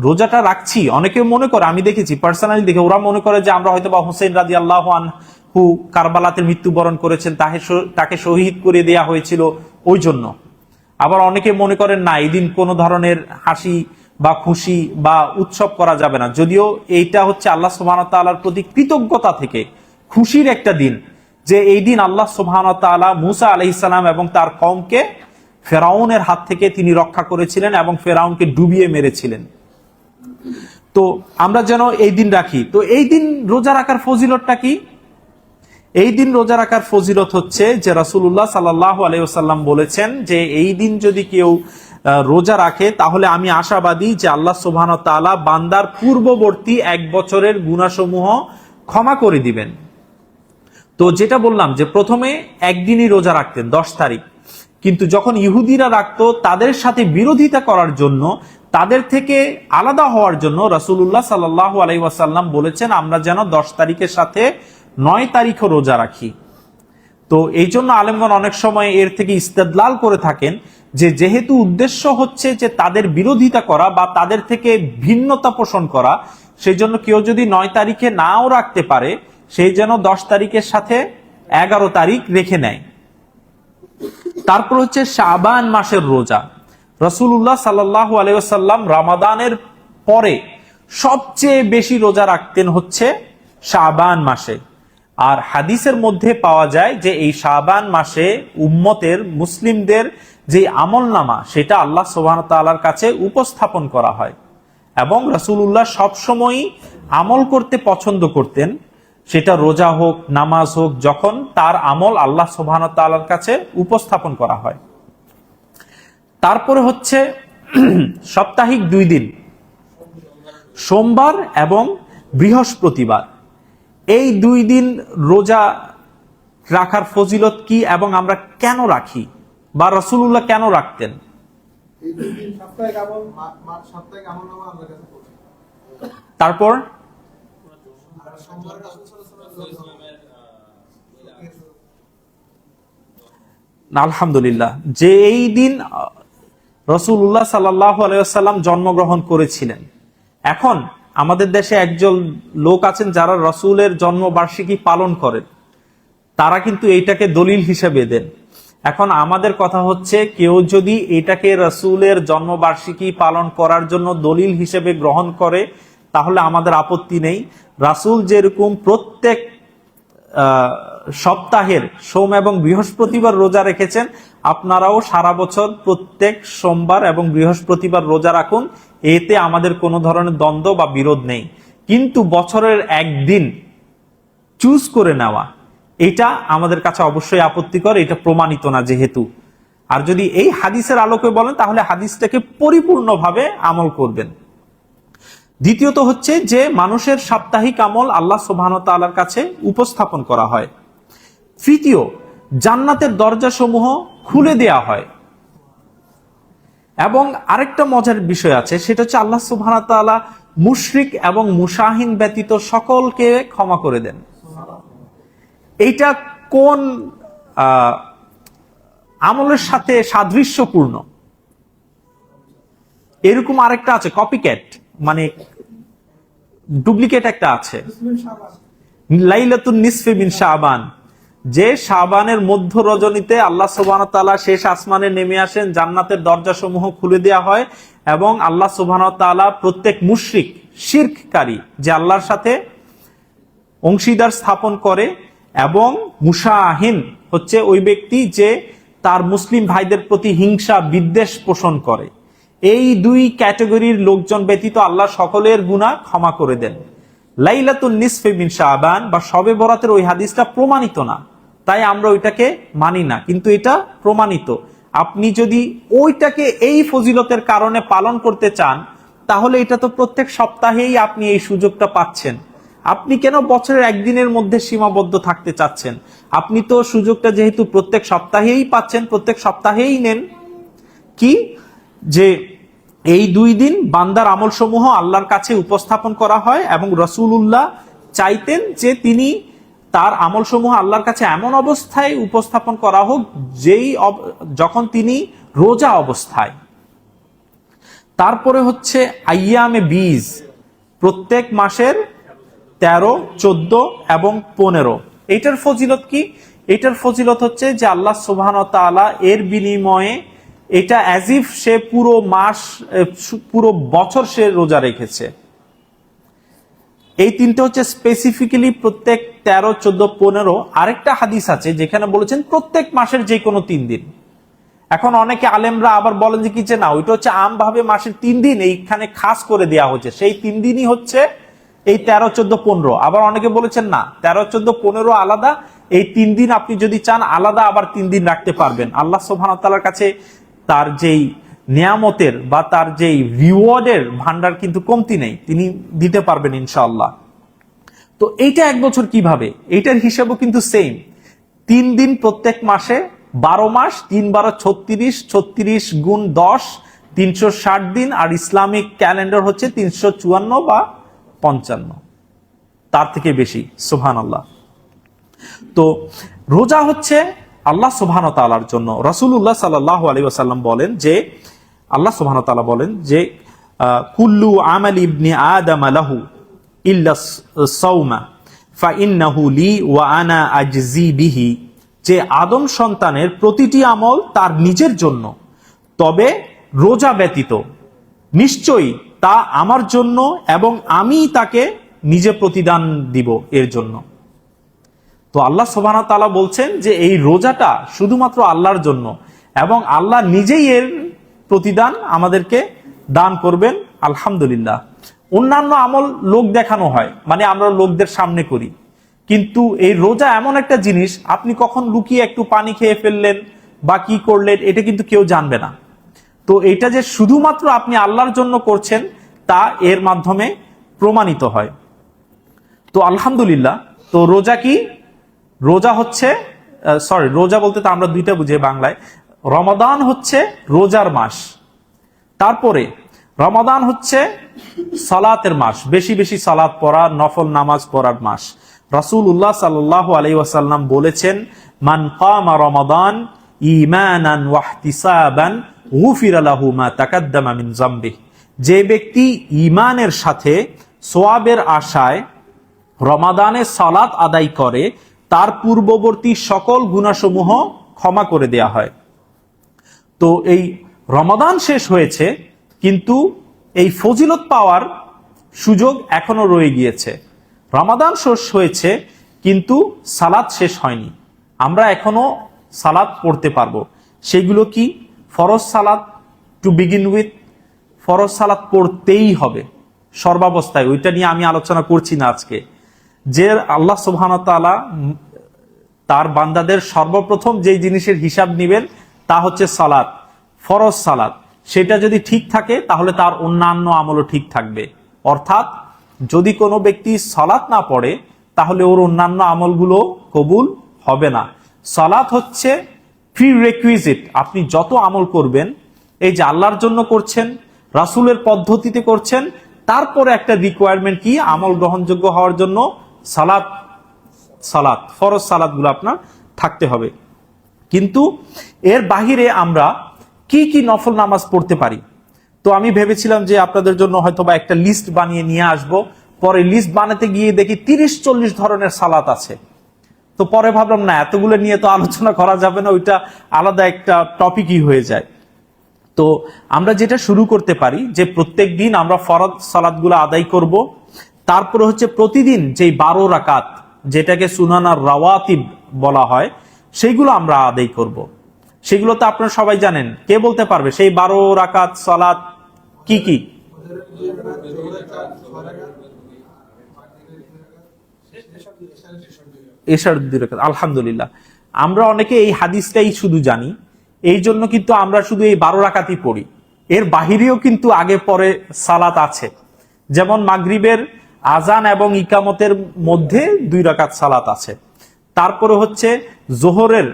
রোজাটা রাখছি, অনেকে মনে করে, আমি দেখেছি পার্সোনালি দেখে, ওরা মনে করে যে আমরা হয়তো বা হুসাইন রাদিয়াল্লাহু আনহু কারবালাতে মৃত্যুবরণ করেছেন, তাকে শহীদ করে দেয়া হয়েছিল ওই জন্য। আবার অনেকে মনে করেন না, এই দিন কোনো ধরনের হাসি বা খুশি বা উৎসব করা যাবে না, যদিও এইটা হচ্ছে আল্লাহ সুবহানাহু ওয়া তাআলার প্রতি কৃতজ্ঞতা থেকে খুশির একটা দিন, যে এই দিন আল্লাহ সুবহানাহু ওয়া তাআলা মুসা আলাইহিস সালাম এবং তার কওমকে ফেরাউনের হাত থেকে তিনি রক্ষা করেছিলেন এবং ফেরাউনকে ডুবিয়ে মেরেছিলেন। তো আমরা যেন এই দিন রাখি। তো এই দিন রোজা রাখার ফজিলতটা কি? এই দিন রোজা রাখার ফজিলত হচ্ছে যে রাসূলুল্লাহ সাল্লাল্লাহু আলাইহি ওয়াসাল্লাম বলেছেন যে এই দিন যদি কেউ রোজা রাখে তাহলে আমি আশাবাদী যে আল্লাহ সুবহানাহু ওয়া তাআলা বান্দার পূর্ববর্তী 1 বছরের গুনাহসমূহ ক্ষমা করে দিবেন। তো যেটা বললাম যে প্রথমে একদিনই রোজা রাখতেন 10 তারিখ, কিন্তু যখন ইহুদিরা রাখতো তাদের সাথে বিরোধিতা করার জন্য, তাদের থেকে আলাদা হওয়ার জন্য রাসূলুল্লাহ সাল্লাল্লাহু আলাইহি ওয়াসাল্লাম বলেছেন আমরা যেন 10 তারিখের সাথে 9 তারিখও রোজা রাখি। তো এই জন্য আলেমগণ অনেক সময় এর থেকে ইস্তেদলাল করে থাকেন যে যেহেতু উদ্দেশ্য হচ্ছে যে তাদের বিরোধিতা করা বা তাদের থেকে ভিন্নতা পোষণ করা, সেই জন্য কেউ যদি 9 তারিখে নাও রাখতে পারে সেই যেন 10 তারিখের সাথে 11 তারিখ রেখে নেয়। তারপর হচ্ছে শাবান মাসের রোজা। রাসূলুল্লাহ সাল্লাল্লাহু আলাইহি ওয়াসাল্লাম রমাদানের পরে সবচেয়ে বেশি রোজা রাখতেন হচ্ছে শাবান মাসে। আর হাদিসের মধ্যে পাওয়া যায় যে এই শাবান মাসে উম্মতের মুসলিমদের যে আমলনামা সেটা আল্লাহ সুবহানাহু ওয়া তাআলার কাছে উপস্থাপন করা হয়, এবং রাসূলুল্লাহ সবসময়ই আমল করতে পছন্দ করতেন, সেটা রোজা হোক নামাজ হোক, যখন তার আমল আল্লাহ সুবহানাহু ওয়া তাআলার কাছে উপস্থাপন করা হয়। তারপরে হচ্ছে সাপ্তাহিক 2 দিন, সোমবার এবং বৃহস্পতিবার। এই 2 দিন রোজা রাখার ফজিলত কি এবং আমরা কেন রাখি বা রাসূলুল্লাহ কেন রাখতেন? তারপর আলহামদুলিল্লাহ যে এই দিন রাসূলুল্লাহ সাল্লাল্লাহু আলাইহি ওয়াসাল্লাম জন্মগ্রহণ করেছিলেন। এখন আমাদের দেশে একজন লোক আছেন যারা রাসূলের জন্মবার্ষিকী পালন করেন, তারা কিন্তু এইটাকে দলিল হিসেবে দেন। এখন আমাদের কথা হচ্ছে কেউ যদি এটাকে রাসূলের জন্মবার্ষিকী পালন করার জন্য দলিল হিসেবে গ্রহণ করে তাহলে আমাদের আপত্তি নেই। রাসূল যেরকম প্রত্যেক সপ্তাহের সোম এবং বৃহস্পতিবার রোজা রেখেছেন, আপনারাও সারা বছর প্রত্যেক সোমবার এবং বৃহস্পতিবার রোজা রাখুন, এতে আমাদের কোনো ধরনের দ্বন্দ্ব বা বিরোধ নেই। কিন্তু বছরের একদিন চুজ করে নেওয়া, এটা আমাদের কাছে অবশ্যই আপত্তিকর, এটা প্রমাণিত না যেহেতু। আর যদি এই হাদিসের আলোকে বলেন তাহলে হাদিসটাকে পরিপূর্ণভাবে আমল করবেন। দ্বিতীয়ত হচ্ছে যে মানুষের সাপ্তাহিক আমল আল্লাহ সুবহানাহু ওয়া তাআলার কাছে উপস্থাপন করা হয়। তৃতীয়, জান্নাতের দরজাসমূহ খুলে দেয়া হয়। এবং আরেকটা মজার বিষয় আছে, সেটা হচ্ছে আল্লাহ সুবহানাহু ওয়া তাআলা মুশরিক এবং মুশাহিন ব্যতীত সকলকে ক্ষমা করে দেন। এইটা কোন আমলের সাথে সাদৃশ্যপূর্ণ? এরকম আরেকটা আছে, কপিক্যাট, মানে ডুপ্লিকেট একটা আছে, লাইলাতুন নিসফি মিন শাবান, যে শাবানের মধ্য রজনীতে আল্লাহ সুবহানাহু ওয়া তাআলা শেষ আসমানে নেমে আসেন, জান্নাতের দরজাসমূহ খুলে দেওয়া হয় এবং আল্লাহ সুবহানাহু ওয়া তাআলা প্রত্যেক মুশরিক, শিরককারী, যে আল্লাহর সাথে অংশীদার স্থাপন করে, এবং মুশাহিন হচ্ছে ওই ব্যক্তি যে তার মুসলিম ভাইদের প্রতি হিংসা বিদ্বেষ পোষণ করে, এই দুই ক্যাটাগরির লোকজন ব্যতীত আল্লাহ সকলের গুনাহ ক্ষমা করে দেন। লাইলাতুন নিসফি মিন শাবান বা শবে বরাতের ওই হাদিসটা প্রমাণিত না, তাই আমরা ওইটাকে মানি না, কিন্তু এটা প্রমাণিত। আপনি যদি ওইটাকে এই ফজিলতের কারণে পালন করতে চান তাহলে এটা তো প্রত্যেক সপ্তাহেই আপনি এই সুযোগটা পাচ্ছেন। আপনি কেন বছরের একদিনের মধ্যে সীমাবদ্ধ থাকতে চাচ্ছেন? আপনি তো সুযোগটা যেহেতু প্রত্যেক সপ্তাহেই পাচ্ছেন, প্রত্যেক সপ্তাহেই নেন। কি যে এই 2 দিন বান্দার আমলসমূহ আল্লাহর কাছে উপস্থাপন করা হয় এবং রাসূলুল্লাহ চাইতেন যে তিনি তার আমলসমূহ আল্লাহর কাছে এমন অবস্থায় উপস্থাপন করা হোক যখন তিনি রোজা অবস্থায়। তারপরে হচ্ছে আইয়ামে বীজ, প্রত্যেক মাসের 13, 14 এবং 15। এইটার ফজিলত কি? এটার ফজিলত হচ্ছে যে আল্লাহ সুবহানাহু ওয়া তাআলা এর বিনিময়ে এটা অ্যাজ ইফ সে পুরো মাস, পুরো বছর সে রোজা রেখেছে। এই তিনটা হচ্ছে স্পেসিফিক্যালি প্রত্যেক 13, 14, 15। আরেকটা হাদিস আছে যেখানে বলেছেন প্রত্যেক মাসের যে কোনো 3 দিন। এখন অনেকে আলেমরা আবার বলেন যে কি, যে না, ওইটা হচ্ছে আমভাবে মাসের 3 দিন এইখানে খাস করে দেয়া হচ্ছে, সেই 3 দিনই হচ্ছে এই 13, 14, 15। আবার অনেকে বলেছেন না, 13, 14, 15 আলাদা, এই 3 দিন আপনি যদি চান আলাদা আবার 3 দিন রাখতে পারবেন। আল্লাহ সুবহানাহু ওয়া তাআলার কাছে তার যেই নিয়ামতের বা তার যেই রিওয়ার্ডের ভান্ডার কিন্তু কমতি নেই, তিনি দিতে পারবেন ইনশাআল্লাহ। তো এইটা এক বছর কিভাবে, এইটার হিসাবও কিন্তু সেম। 3 দিন প্রত্যেক মাসে, 12 মাস, 3 12 36, 36 গুণ 10, 360 দিন। আর ইসলামিক ক্যালেন্ডার হচ্ছে 354 বা 55, তার থেকে বেশি। সুবহানাল্লাহ। তো রোজা হচ্ছে আল্লাহ সুবহানাহু ওয়া তাআলার জন্য। রাসূলুল্লাহ সাল্লাল্লাহু আলাইহি ওয়াসাল্লাম বলেন যে, আল্লাহ সুবহানাহু ওয়া তাআলা বলেন যে কুল্লু আমালি ইবনি আদম লাহু ইল্লা সাওমা ফাইন্নাহু লি ওয়া আনা আজজি বিহি, যে আদম সন্তানের প্রতিটি আমল তার নিজের জন্য, তবে রোজা ব্যতীত নিশ্চয়ই তা আমার জন্য এবং আমি তাকে নিজে প্রতিদান দিব এর জন্য। তো আল্লাহ সুবহানাহু ওয়া তাআলা বলছেন যে এই রোজাটা শুধুমাত্র আল্লাহর জন্য এবং আল্লাহ নিজেই এর প্রতিদান আমাদেরকে দান করবেন। আলহামদুলিল্লাহ। অন্যান্য আমল লোক দেখানো হয়, মানে আমরা লোকদের সামনে করি, কিন্তু এই রোজা এমন একটা জিনিস, আপনি কখন লুকিয়ে একটু পানি খেয়ে ফেললেন বা কি করলেন এটা কিন্তু কেউ জানবে না। তো এটা যে শুধুমাত্র আপনি আল্লাহর জন্য করছেন তা এর মাধ্যমে প্রমাণিত হয়। তো আলহামদুলিল্লাহ। তো রোজা কি? রোজা হচ্ছে, রোজা বলতে তো আমরা দুইটা বুঝি বাংলায়। রমাদান হচ্ছে রোজার মাস, তারপরে রমাদান হচ্ছে সালাতের মাস, বেশি বেশি সালাত পড়া, নফল নামাজ পড়ার মাস। রাসূলুল্লাহ সাল্লাল্লাহু আলাইহি ওয়াসাল্লাম বলেছেন, মান কামা রমাদান ঈমানান ওয়া ইহতিসাবান গুফিরা লাহু মা তাকাদ্দামা মিন যামবিহি, যে ব্যক্তি ঈমানের সাথে সওয়াবের আশায় রমাদানে সালাত আদায় করে তার পূর্ববর্তী সকল গুনাহসমূহ ক্ষমা করে দেয়া হয়। তো এই রমাদান শেষ হয়েছে, কিন্তু এই ফজিলত পাওয়ার সুযোগ এখনো রয়ে গিয়েছে। রমাদান শেষ হয়েছে কিন্তু সালাত শেষ হয়নি, আমরা এখনো সালাত পড়তে পারবো। সেগুলো কি? ফরজ সালাত টু বিগিন উইথ, ফরজ সালাত পড়তেই হবে, সর্বাবস্থায়, ওইটা নিয়ে আমি আলোচনা করছি না আজকে। যে আল্লাহ সুবহানাহু ওয়া তাআলা তার বান্দাদের সর্বপ্রথম যেই জিনিসের হিসাব নেবেন তা হচ্ছে সালাত, ফরজ সালাত। সেটা যদি ঠিক থাকে তাহলে তার অন্যান্য আমলও ঠিক থাকবে। অর্থাৎ যদি কোনো ব্যক্তি সালাত না পড়ে তাহলে ওর অন্যান্য আমলগুলো কবুল হবে না। সালাত হচ্ছে প্রিরেকুইজিট। আপনি যত আমল করবেন, এই যে আল্লাহর জন্য করছেন, রাসূলের পদ্ধতিতে করছেন, তারপরে একটা রিকোয়ারমেন্ট কি, আমল গ্রহণযোগ্য হওয়ার জন্য সালাত ফরজ সালাতগুলো আপনার থাকতে হবে। কিন্তু এর বাহিরে আমরা কি কি নফল নামাজ পড়তে পারি? তো আমি ভেবেছিলাম যে আপনাদের জন্য হয়তোবা একটা লিস্ট বানিয়ে নিয়ে আসব। পরে লিস্ট বানাতে গিয়ে দেখি 30-40 ধরনের সালাত আছে। তো পরে ভাবলাম না, এতগুলো নিয়ে তো আলোচনা করা যাবে না, ওইটা আলাদা একটা টপিকই হয়ে যায়। তো আমরা যেটা শুরু করতে পারি যে প্রত্যেক দিন আমরা ফরজ সালাতগুলো আদায় করব। তারপরে হচ্ছে প্রতিদিন যেই 12 রাকাত, যেটাকে সুনানার রাওয়াতিব বলা হয়, সেইগুলো আমরা আদায় করব। সেগুলো তো আপনারা সবাই জানেন। কে বলতে পারবে সেই 12 রাকাত সালাত কি কি? এশার 2 রাকাত, আলহামদুলিল্লাহ। আমরা অনেকে এই হাদিসটাই শুধু জানি, এই জন্য কিন্তু আমরা শুধু এই 12 রাকাতই পড়ি। এর বাহিরেও কিন্তু আগে পরে সালাত আছে। যেমন মাগরিবের আজান এবং ইকামতের মধ্যে 2 রাকাত সালাত আছে। তারপরে হচ্ছে জোহরের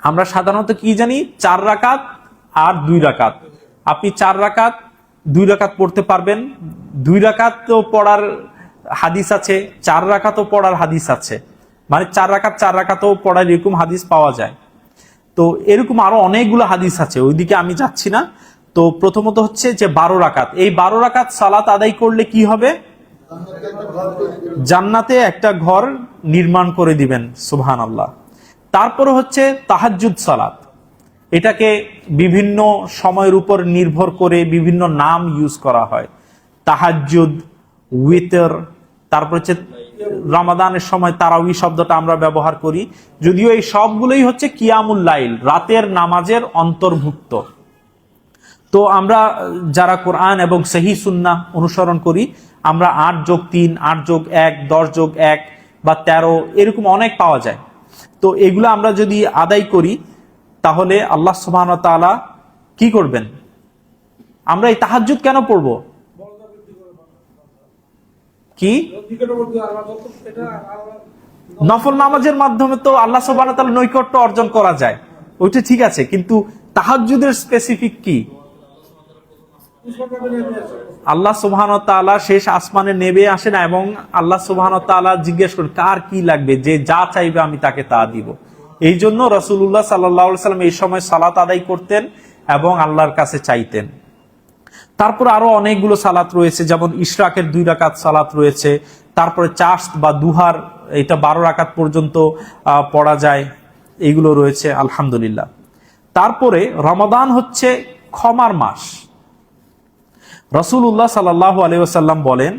আমরা সাধারণত কি জানি, 4 রাকাত আর 2 রাকাত। আপনি 4 রাকাত 2 রাকাত পড়তে পারবেন। 2 রাকাত তো পড়ার হাদিস আছে, 4 রাকাতও পড়ার হাদিস আছে, মানে 4 রাকাত 4 রাকাতও পড়ার এরকম হাদিস পাওয়া যায়। তো এরকম আরো অনেকগুলো হাদিস আছে, ওইদিকে আমি যাচ্ছি না। তো প্রথমত হচ্ছে যে 12 রাকাত, এই 12 রাকাত সালাত আদায় করলে কি হবে? জান্নাতে একটা ঘর নির্মাণ করে দিবেন, সুবহানাল্লাহ। তারপরে হচ্ছে তাহাজ্জুদ সালাত। এটাকে বিভিন্ন সময়ের উপর নির্ভর করে বিভিন্ন নাম ইউজ করা হয়। তাহাজ্জুদ, উইতর, তারপর হচ্ছে রমাদানের সময় তারাউই শব্দটা আমরা ব্যবহার করি, যদিও এই সবগুলোই হচ্ছে কিয়ামুল লাইল, রাতের নামাজের অন্তর্ভুক্ত। তো আমরা যারা কোরআন এবং সহিহ সুন্নাহ অনুসরণ করি, আমরা 8+3, 8+1, 10+1 বা 13 এরকম অনেক পাওয়া যায়। তো এগুলো আমরা যদি আদায় করি তাহলে আল্লাহ সুবহানাহু ওয়া তাআলা কি করবেন? আমরা এই তাহাজ্জুদ কেন পড়ব? কি নফল নামাজের মাধ্যমে তো আল্লাহ সুবহানাহু ওয়া তাআলার নৈকট্য অর্জন করা যায়, ওইটা ঠিক আছে। কিন্তু তাহাজ্জুদের স্পেসিফিক কি? আল্লাহ সুবহানাহু ওয়া তাআলা শেষ আসমানে নেমে আসেন এবং আল্লাহ সুবহানাহু ওয়া তাআলা জিজ্ঞেস করেন কার কি লাগবে, যে যা চাইবে আমি তাকে তা দিব। এই জন্য রাসূলুল্লাহ সাল্লাল্লাহু আলাইহি ওয়াসাল্লাম এই সময় সালাত আদায় করতেন এবং আল্লাহর কাছে চাইতেন। তারপর আরো অনেকগুলো সালাত রয়েছে, যেমন ইশরাকের 2 রাকাত সালাত রয়েছে। তারপরে চাশ বা দুহার, এটা 12 রাকাত পর্যন্ত পড়া যায়, এইগুলো রয়েছে, আলহামদুলিল্লাহ। তারপরে রমাদান হচ্ছে ক্ষমার মাস। রাসূলুল্লাহ সাল্লাল্লাহু আলাইহি ওয়াসাল্লাম বলেন,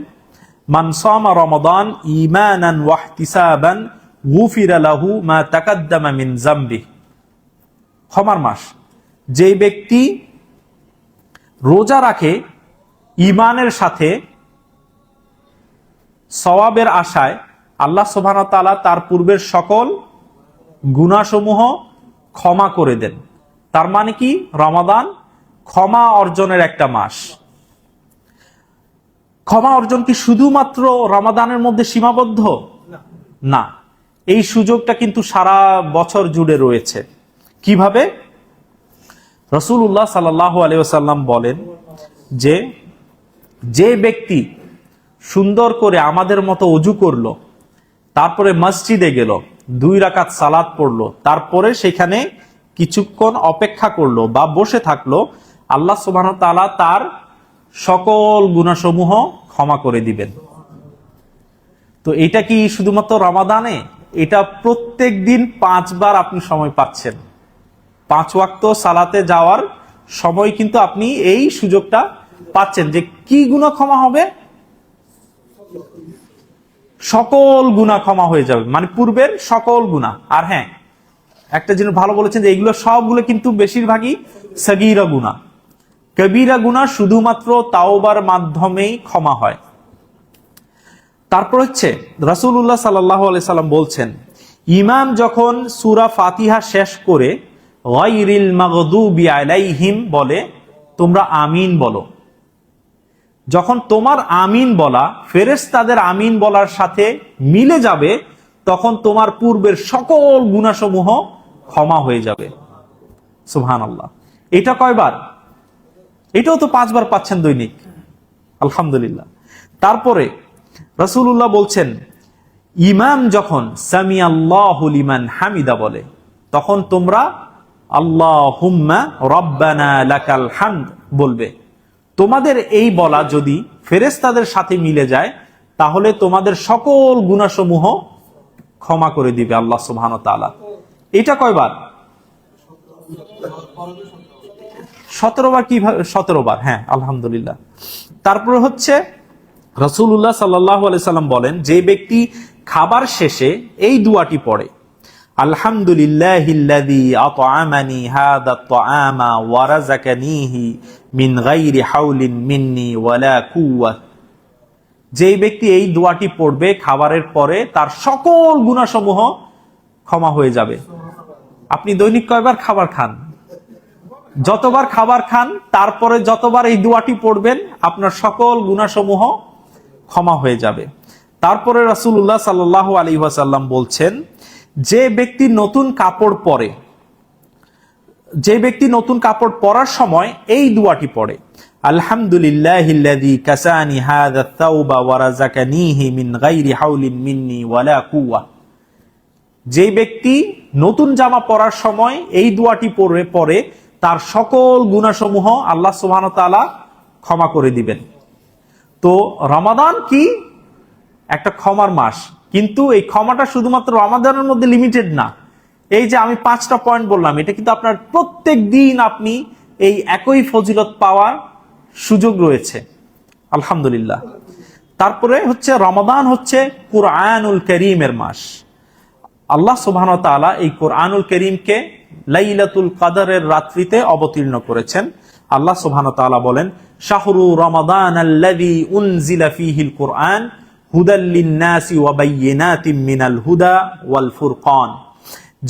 মান সামা রমাদান ঈমানান ওয়া ইহতিসাবান গুফিরা লাহু মা তাকাদ্দামা মিন যামবিহি। ক্ষমার মাস, যেই ব্যক্তি রোজা রাখে ঈমানের সাথে সওয়াবের আশায়, আল্লাহ সুবহানাহু ওয়া তাআলা তার পূর্বের সকল গুনাহসমূহ ক্ষমা করে দেন। তার মানে কি, রমাদান ক্ষমা অর্জনের একটা মাস। ক্ষমা অর্জন কি শুধুমাত্র রমাদানের মধ্যে সীমাবদ্ধ? না, এই সুযোগটা কিন্তু সারা বছর জুড়ে রয়েছে। কিভাবে? রাসূলুল্লাহ সাল্লাল্লাহু আলাইহি ওয়াসাল্লাম বলেন যে ব্যক্তি সুন্দর করে আমাদের মতো ওযু করলো, তারপরে মসজিদে গেল, 2 রাকাত সালাত পড়লো, তারপরে সেখানে কিছুক্ষণ অপেক্ষা করলো বা বসে থাকলো, আল্লাহ সুবহানাহু ওয়া তাআলা তার সকল গুনাহসমূহ ক্ষমা করে দিবেন। তো এটা কি শুধুমাত্র রমাদানে? এটা প্রত্যেক দিন 5 বার আপনি সময় পাচ্ছেন। 5 ওয়াক্ত সালাতে যাওয়ার সময় কিন্তু আপনি এই সুযোগটা পাচ্ছেন যে কি গুনাহ ক্ষমা হবে? সকল গুনাহ ক্ষমা হয়ে যাবে, মানে পূর্বের সকল গুনাহ। আর হ্যাঁ, একটা জিনিস ভালো বলেছেন যে এগুলো সবগুলো কিন্তু বেশিরভাগই সগীরা গুনাহ। কবিরা গুনাহ শুধুমাত্র তাওবার মাধ্যমেই ক্ষমা হয়। তারপর হচ্ছে রাসূলুল্লাহ সাল্লাল্লাহু আলাইহি সাল্লাম বলছেন, ইমাম যখন সূরা ফাতিহা শেষ করে গায়রিল মাগদুবি আলাইহিম বলে, তোমরা আমিন বলো। যখন তোমার আমিন বলা ফেরেশতাদের আমিন বলার সাথে মিলে যাবে, তখন তোমার পূর্বের সকল গুনাহসমূহ ক্ষমা হয়ে যাবে। সুবহানাল্লাহ। এটা কয়বার? এটাও তো 5 বার পাচ্ছেন দৈনিক, আলহামদুলিল্লাহ। তারপরে রাসূলুল্লাহ বলছেন, ইমাম যখন সামি আল্লাহু লিমান হামিদা বলে, তখন তোমরা আল্লাহুম্মা রব্বানা লাকাল হামদ বলবে। তোমাদের এই বলা যদি ফেরেশতাদের সাথে মিলে যায়, তাহলে তোমাদের সকল গুনাহসমূহ ক্ষমা করে দিবে আল্লাহ সুবহানাহু ওয়া তাআলা। এটা কয়বার? 17 বার। কিভাবে 17 বার? হ্যাঁ, আলহামদুলিল্লাহ। তারপর হচ্ছে রাসূলুল্লাহ সাল্লাল্লাহু আলাইহি সাল্লাম বলেন, যে ব্যক্তি খাবার শেষে এই দুআটি পড়ে, আলহামদুলিল্লাহিল্লাযী আত'আমানি হাযা আত-তা'আমা ওয়া রাযাকানিহি মিন গায়রি হাওলিন মিন্নি ওয়ালা কুওয়াত, যেই ব্যক্তি এই দোয়াটি পড়বে খাবারের পরে, তার সকল গুনাহসমূহ ক্ষমা হয়ে যাবে। আপনি দৈনিক কয়বার খাবার খান? যতবার খাবার খান, তারপরে যতবার এই দোয়াটি পড়বেন, আপনার সকল গুনাহসমূহ ক্ষমা হয়ে যাবে। তারপরে রাসূলুল্লাহ সাল্লাল্লাহু আলাইহি ওয়াসাল্লাম বলছেন, যে ব্যক্তি নতুন কাপড় পরে, যে ব্যক্তি নতুন কাপড় পরার সময় এই দুআটি পড়ে, আলহামদুলিল্লাহিল্লাযী কাসানি হাযা আত-তাওবা ওয়া রাযাকানিহি মিন গায়রি হাওলিন মিন্নি ওয়ালা কুওয়া, যে ব্যক্তি নতুন জামা পরার সময় এই দুআটি পড়ে, তার সকল গুনাহসমূহ আল্লাহ সুবহানাহু ওয়া তাআলা ক্ষমা করে দিবেন। তো রমাদান কি? একটা ক্ষমার মাস, কিন্তু এই ক্ষমাটা শুধুমাত্র রমাদানের মধ্যে লিমিটেড না। এই যে আমি 5টা পয়েন্ট বললাম, এটা কিন্তু আপনার প্রত্যেক দিন আপনি এই একই ফজিলত পাওয়ার সুযোগ রয়েছে, আলহামদুলিল্লাহ। তারপরে হচ্ছে রমাদান হচ্ছে কুরআনুল কারীমের মাস। আল্লাহ সুবহানাহু ওয়া তাআলা এই কুরআনুল কারীমকে লাইলাতুল কদরের রাত্রিতে অবতীর্ণ করেছেন। আল্লাহ সুবহানাহু ওয়া তাআলা বলেন, শাহরু রমাদানাল্লাযী উনজিলা ফীহিল কুরআন হুদাল লিন-নাসি ওয়া বায়্যিনাতিম মিনাল হুদা ওয়াল ফুরকান,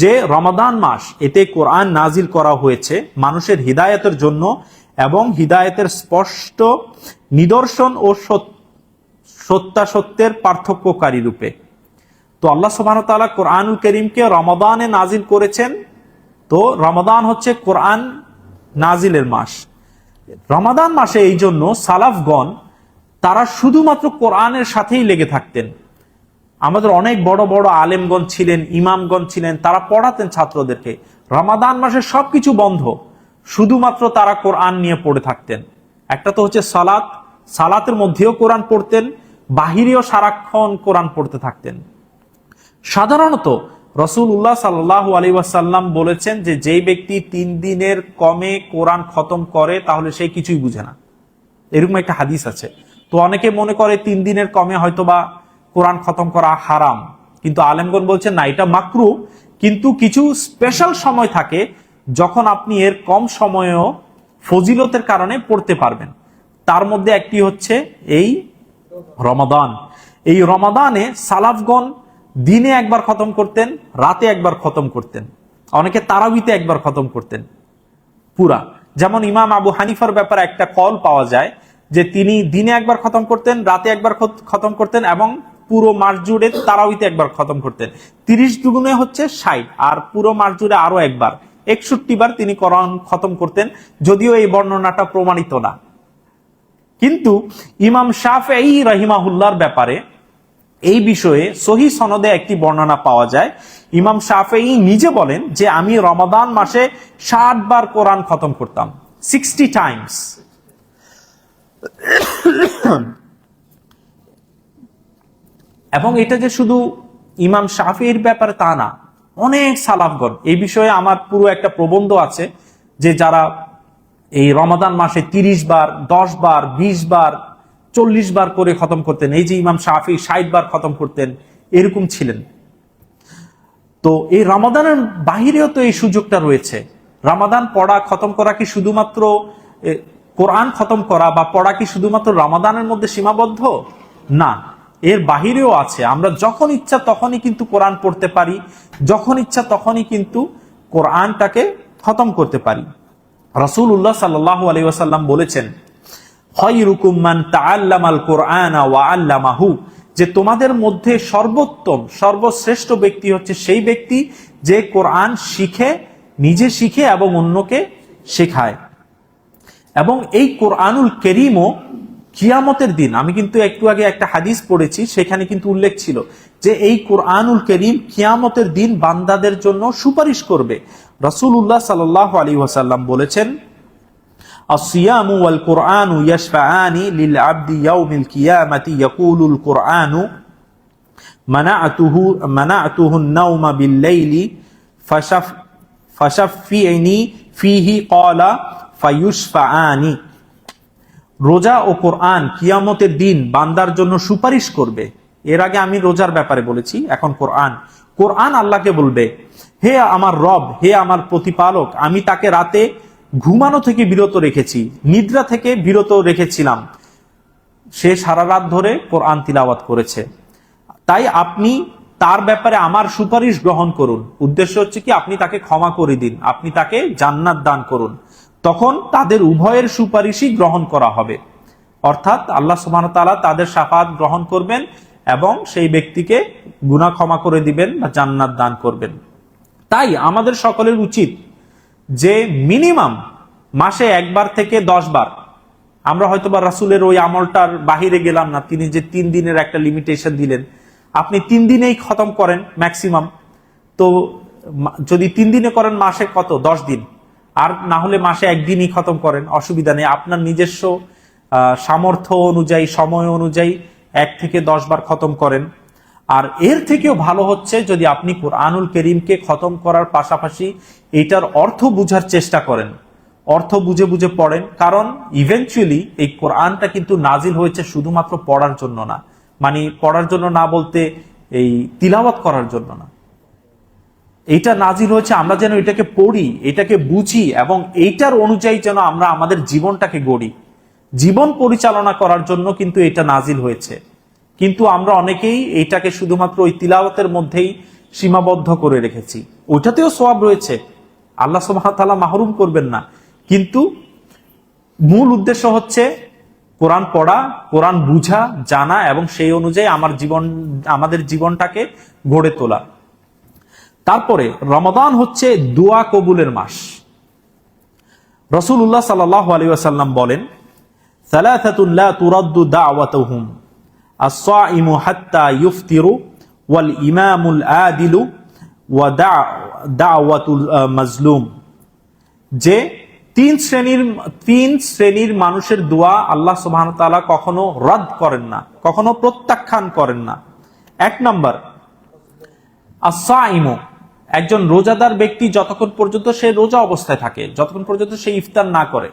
যে রমাদান মাস, এতে কোরআন নাজিল করা হয়েছে মানুষের হিদায়াতের জন্য এবং হিদায়াতের স্পষ্ট নিদর্শন ও সত্যাসত্যের পার্থক্যকারী রূপে। তো আল্লাহ সুবহানাহু ওয়া তাআলা কোরআনুল কারীমকে রমাদানে নাজিল করেছেন। তো রমাদান হচ্ছে কোরআন নাজিলের মাস। রমাদান মাসে এই জন্য সালাফগণ তারা শুধুমাত্র কোরআনের সাথেই লেগে থাকতেন। আমাদের অনেক বড় বড় আলেমগণ ছিলেন, ইমামগণ ছিলেন, তারা পড়াতেন ছাত্রদেরকে। রমাদান মাসে সবকিছু বন্ধ, শুধুমাত্র তারা কোরআন নিয়ে পড়ে থাকতেন। একটা তো হচ্ছে সালাত, সালাতের মধ্যেও কোরআন পড়তেন, বাহিরেও সারাক্ষণ কোরআন পড়তে থাকতেন। সাধারণত রাসূলুল্লাহ সাল্লাল্লাহু আলাইহি ওয়াসাল্লাম বলেছেন যে, যেই ব্যক্তি 3 দিনের কমে কোরআন খতম করে, তাহলে সে কিছুই বুঝে না, এরকম একটা হাদিস আছে। তো অনেকে মনে করে 3 দিনের কমে হয়তোবা কোরআন খতম করা হারাম, কিন্তু আলেমগণ বলছেন না, এটা মাকরু। কিন্তু কিছু স্পেশাল সময় থাকে যখন আপনি এর কম সময়েও ফজিলতের কারণে পড়তে পারবেন। তার মধ্যে একটি হচ্ছে এই রমাদান। এই রমাদানে সালাফগণ দিনে একবার খতম করতেন, রাতে একবার খতম করতেন, অনেকে তারাবিতে একবার খতম করতেন পুরা। যেমন ইমাম আবু হানিফার ব্যাপারে একটা কল পাওয়া যায় যে তিনি দিনে একবার খতম করতেন, রাতে একবার খতম করতেন এবং পুরো মাস জুড়ে তারাবিতে একবার খতম করতেন। 30 দুগুণে হচ্ছে 60, আর পুরো মাস জুড়ে আরো একবার 61 বার তিনি কোরআন খতম করতেন, যদিও এই বর্ণনাটা প্রমাণিত না। কিন্তু ইমাম শাফেঈ রাহিমাহুল্লাহর ব্যাপারে এই বিষয়ে সহিহ সনদে একটি বর্ণনা পাওয়া যায়। ইমাম শাফেঈ নিজে বলেন যে, আমি রমাদান মাসে 60 বার কোরআন খতম করতাম, 60 টাইমস। এবং এটা যে শুধু ইমাম শাফিঈর ব্যাপারে তা না, অনেক সালাফগণ, এই বিষয়ে আমার পুরো একটা প্রবন্ধ আছে, যে যারা এই রমাদান মাসে 30 বার, 10 বার, 20 বার, 40 বার করে খতম করতেন। এই যে ইমাম শাফিঈ 60 বার খতম করতেন, এরকম ছিলেন। তো এই রমাদানের বাহিরেও তো এই সুযোগটা রয়েছে। রমাদান পড়া, খতম করা কি শুধুমাত্র কোরআন খতম করা বা পড়া কি শুধুমাত্র রমাদানের মধ্যে সীমাবদ্ধ? না, এর বাহিরেও আছে। আমরা যখন ইচ্ছা তখনই কিন্তু কোরআন পড়তে পারি, যখন ইচ্ছা তখনই কিন্তু কোরআনটাকে খতম করতে পারি। রাসূলুল্লাহ সাল্লাল্লাহু আলাইহি ওয়াসাল্লাম বলেছেন, খায়রুকুম মান তাআল্লামাল কুরআনা ওয়া আল্লামাহু, যে তোমাদের মধ্যে সর্বোত্তম সর্বশ্রেষ্ঠ ব্যক্তি হচ্ছে সেই ব্যক্তি যে কোরআন শিখে, নিজে শিখে এবং অন্যকে শেখায়। এবং এই কোরআনুল কারীমও কিয়ামতের দিন, আমি কিন্তু একটু আগে একটা হাদিস পড়েছি, সেখানে কিন্তু উল্লেখ ছিল যে এই কোরআনুল কারীম কিয়ামতের দিন বান্দাদের জন্য সুপারিশ করবে। রাসূলুল্লাহ সাল্লাল্লাহু আলাইহি ওয়াসাল্লাম বলেছেন, আসিয়ামু ওয়াল কুরআনু ইয়াশফাআনি লিল আবদি ইয়াউমিল কিয়ামাতি ইয়াকুলুল কুরআনু মানা'তুহুন নাওমা বিল লাইলি ফাশাফি'নি ফিহি ক্বালা ফায়ুশফাআনি। রোজা ও কোরআন কিয়ামতের দিন বান্দার জন্য সুপারিশ করবে। এর আগে আমি রোজার ব্যাপারে বলেছি, এখন কোরআন আল্লাহকে বলবে, হে আমার রব, হে আমার প্রতিপালক, আমি তাকে রাতে ঘুমানো থেকে বিরত রেখেছি, নিদ্রা থেকে বিরত রেখেছিলাম, সে সারা রাত ধরে কোরআন তিলাওয়াত করেছে, তাই আপনি তার ব্যাপারে আমার সুপারিশ গ্রহণ করুন। উদ্দেশ্য হচ্ছে কি, আপনি তাকে ক্ষমা করে দিন, আপনি তাকে জান্নাত দান করুন, তখন তাদের উভয়ের সুপারিশই গ্রহণ করা হবে। অর্থাৎ আল্লাহ সুবহানাহু ওয়া তাআলা তাদের শাফাআত গ্রহণ করবেন এবং সেই ব্যক্তিকে গুনাহ ক্ষমা করে দিবেন বা জান্নাত দান করবেন। তাই আমাদের সকলের উচিত যে মিনিমাম মাসে 1 বার থেকে 10 বার, আমরা হয়তোবা রাসূলের ওই আমলটার বাহিরে গেলাম না, তিনি যে 3 দিনের একটা লিমিটেশন দিলেন, আপনি 3 দিনেই খতম করেন ম্যাক্সিমাম। তো যদি 3 দিনে করেন, মাসে কত, 10 দিন, আর না হলে মাসে 1 দিনই খতম করেন, অসুবিধা নেই। আপনার নিজস্ব সামর্থ্য অনুযায়ী, সময় অনুযায়ী 1 থেকে 10 বার খতম করেন। আর এর থেকেও ভালো হচ্ছে যদি আপনি কুরআনুল কারীমকে খতম করার পাশাপাশি এটার অর্থ বুঝার চেষ্টা করেন, অর্থ বুঝে বুঝে পড়েন। কারণ ইভেনচুয়ালি এই কোরআনটা কিন্তু নাজিল হয়েছে শুধুমাত্র পড়ার জন্য না, মানে পড়ার জন্য না বলতে এই তিলাওয়াত করার জন্য না, এইটা নাজিল হয়েছে আমরা যেন এটাকে পড়ি, এটাকে বুঝি এবং এইটার অনুযায়ী যেন আমরা আমাদের জীবনটাকে গড়ি, জীবন পরিচালনা করার জন্য কিন্তু এটা নাজিল হয়েছে। কিন্তু আমরা অনেকেই এইটাকে শুধুমাত্র ওই তিলাওয়াতের মধ্যেই সীমাবদ্ধ করে রেখেছি। ওইটাতেও সওয়াব রয়েছে, আল্লাহ সুবহানাহু ওয়া তাআলা মাহরুম করবেন না, কিন্তু মূল উদ্দেশ্য হচ্ছে কোরআন পড়া, কোরআন বুঝা, জানা এবং সেই অনুযায়ী আমাদের জীবনটাকে গড়ে তোলা। তারপরে রমাদান হচ্ছে দোয়া কবুলের মাস। রাসূলুল্লাহ সাল্লাল্লাহু আলাইহি ওয়াসাল্লাম বলেন, সালাসাতুন লা তুরাদ্দু দাওয়াতুহুম আস-সাইমু হাত্তা ইফতিরু ওয়াল ইমামুল আদিলু ওয়া দাওয়াতুল মাজলুম। যে 3 শ্রেণীর মানুষের দোয়া আল্লাহ সুবহানাহু ওয়া তাআলা কখনো রদ করেন না, কখনো প্রত্যাখ্যান করেন না। 1 নাম্বার আস-সাইমু, একজন রোজাদার ব্যক্তি যতক্ষণ পর্যন্ত সে রোজা অবস্থায় থাকে, যতক্ষণ পর্যন্ত সে ইফতার না করে,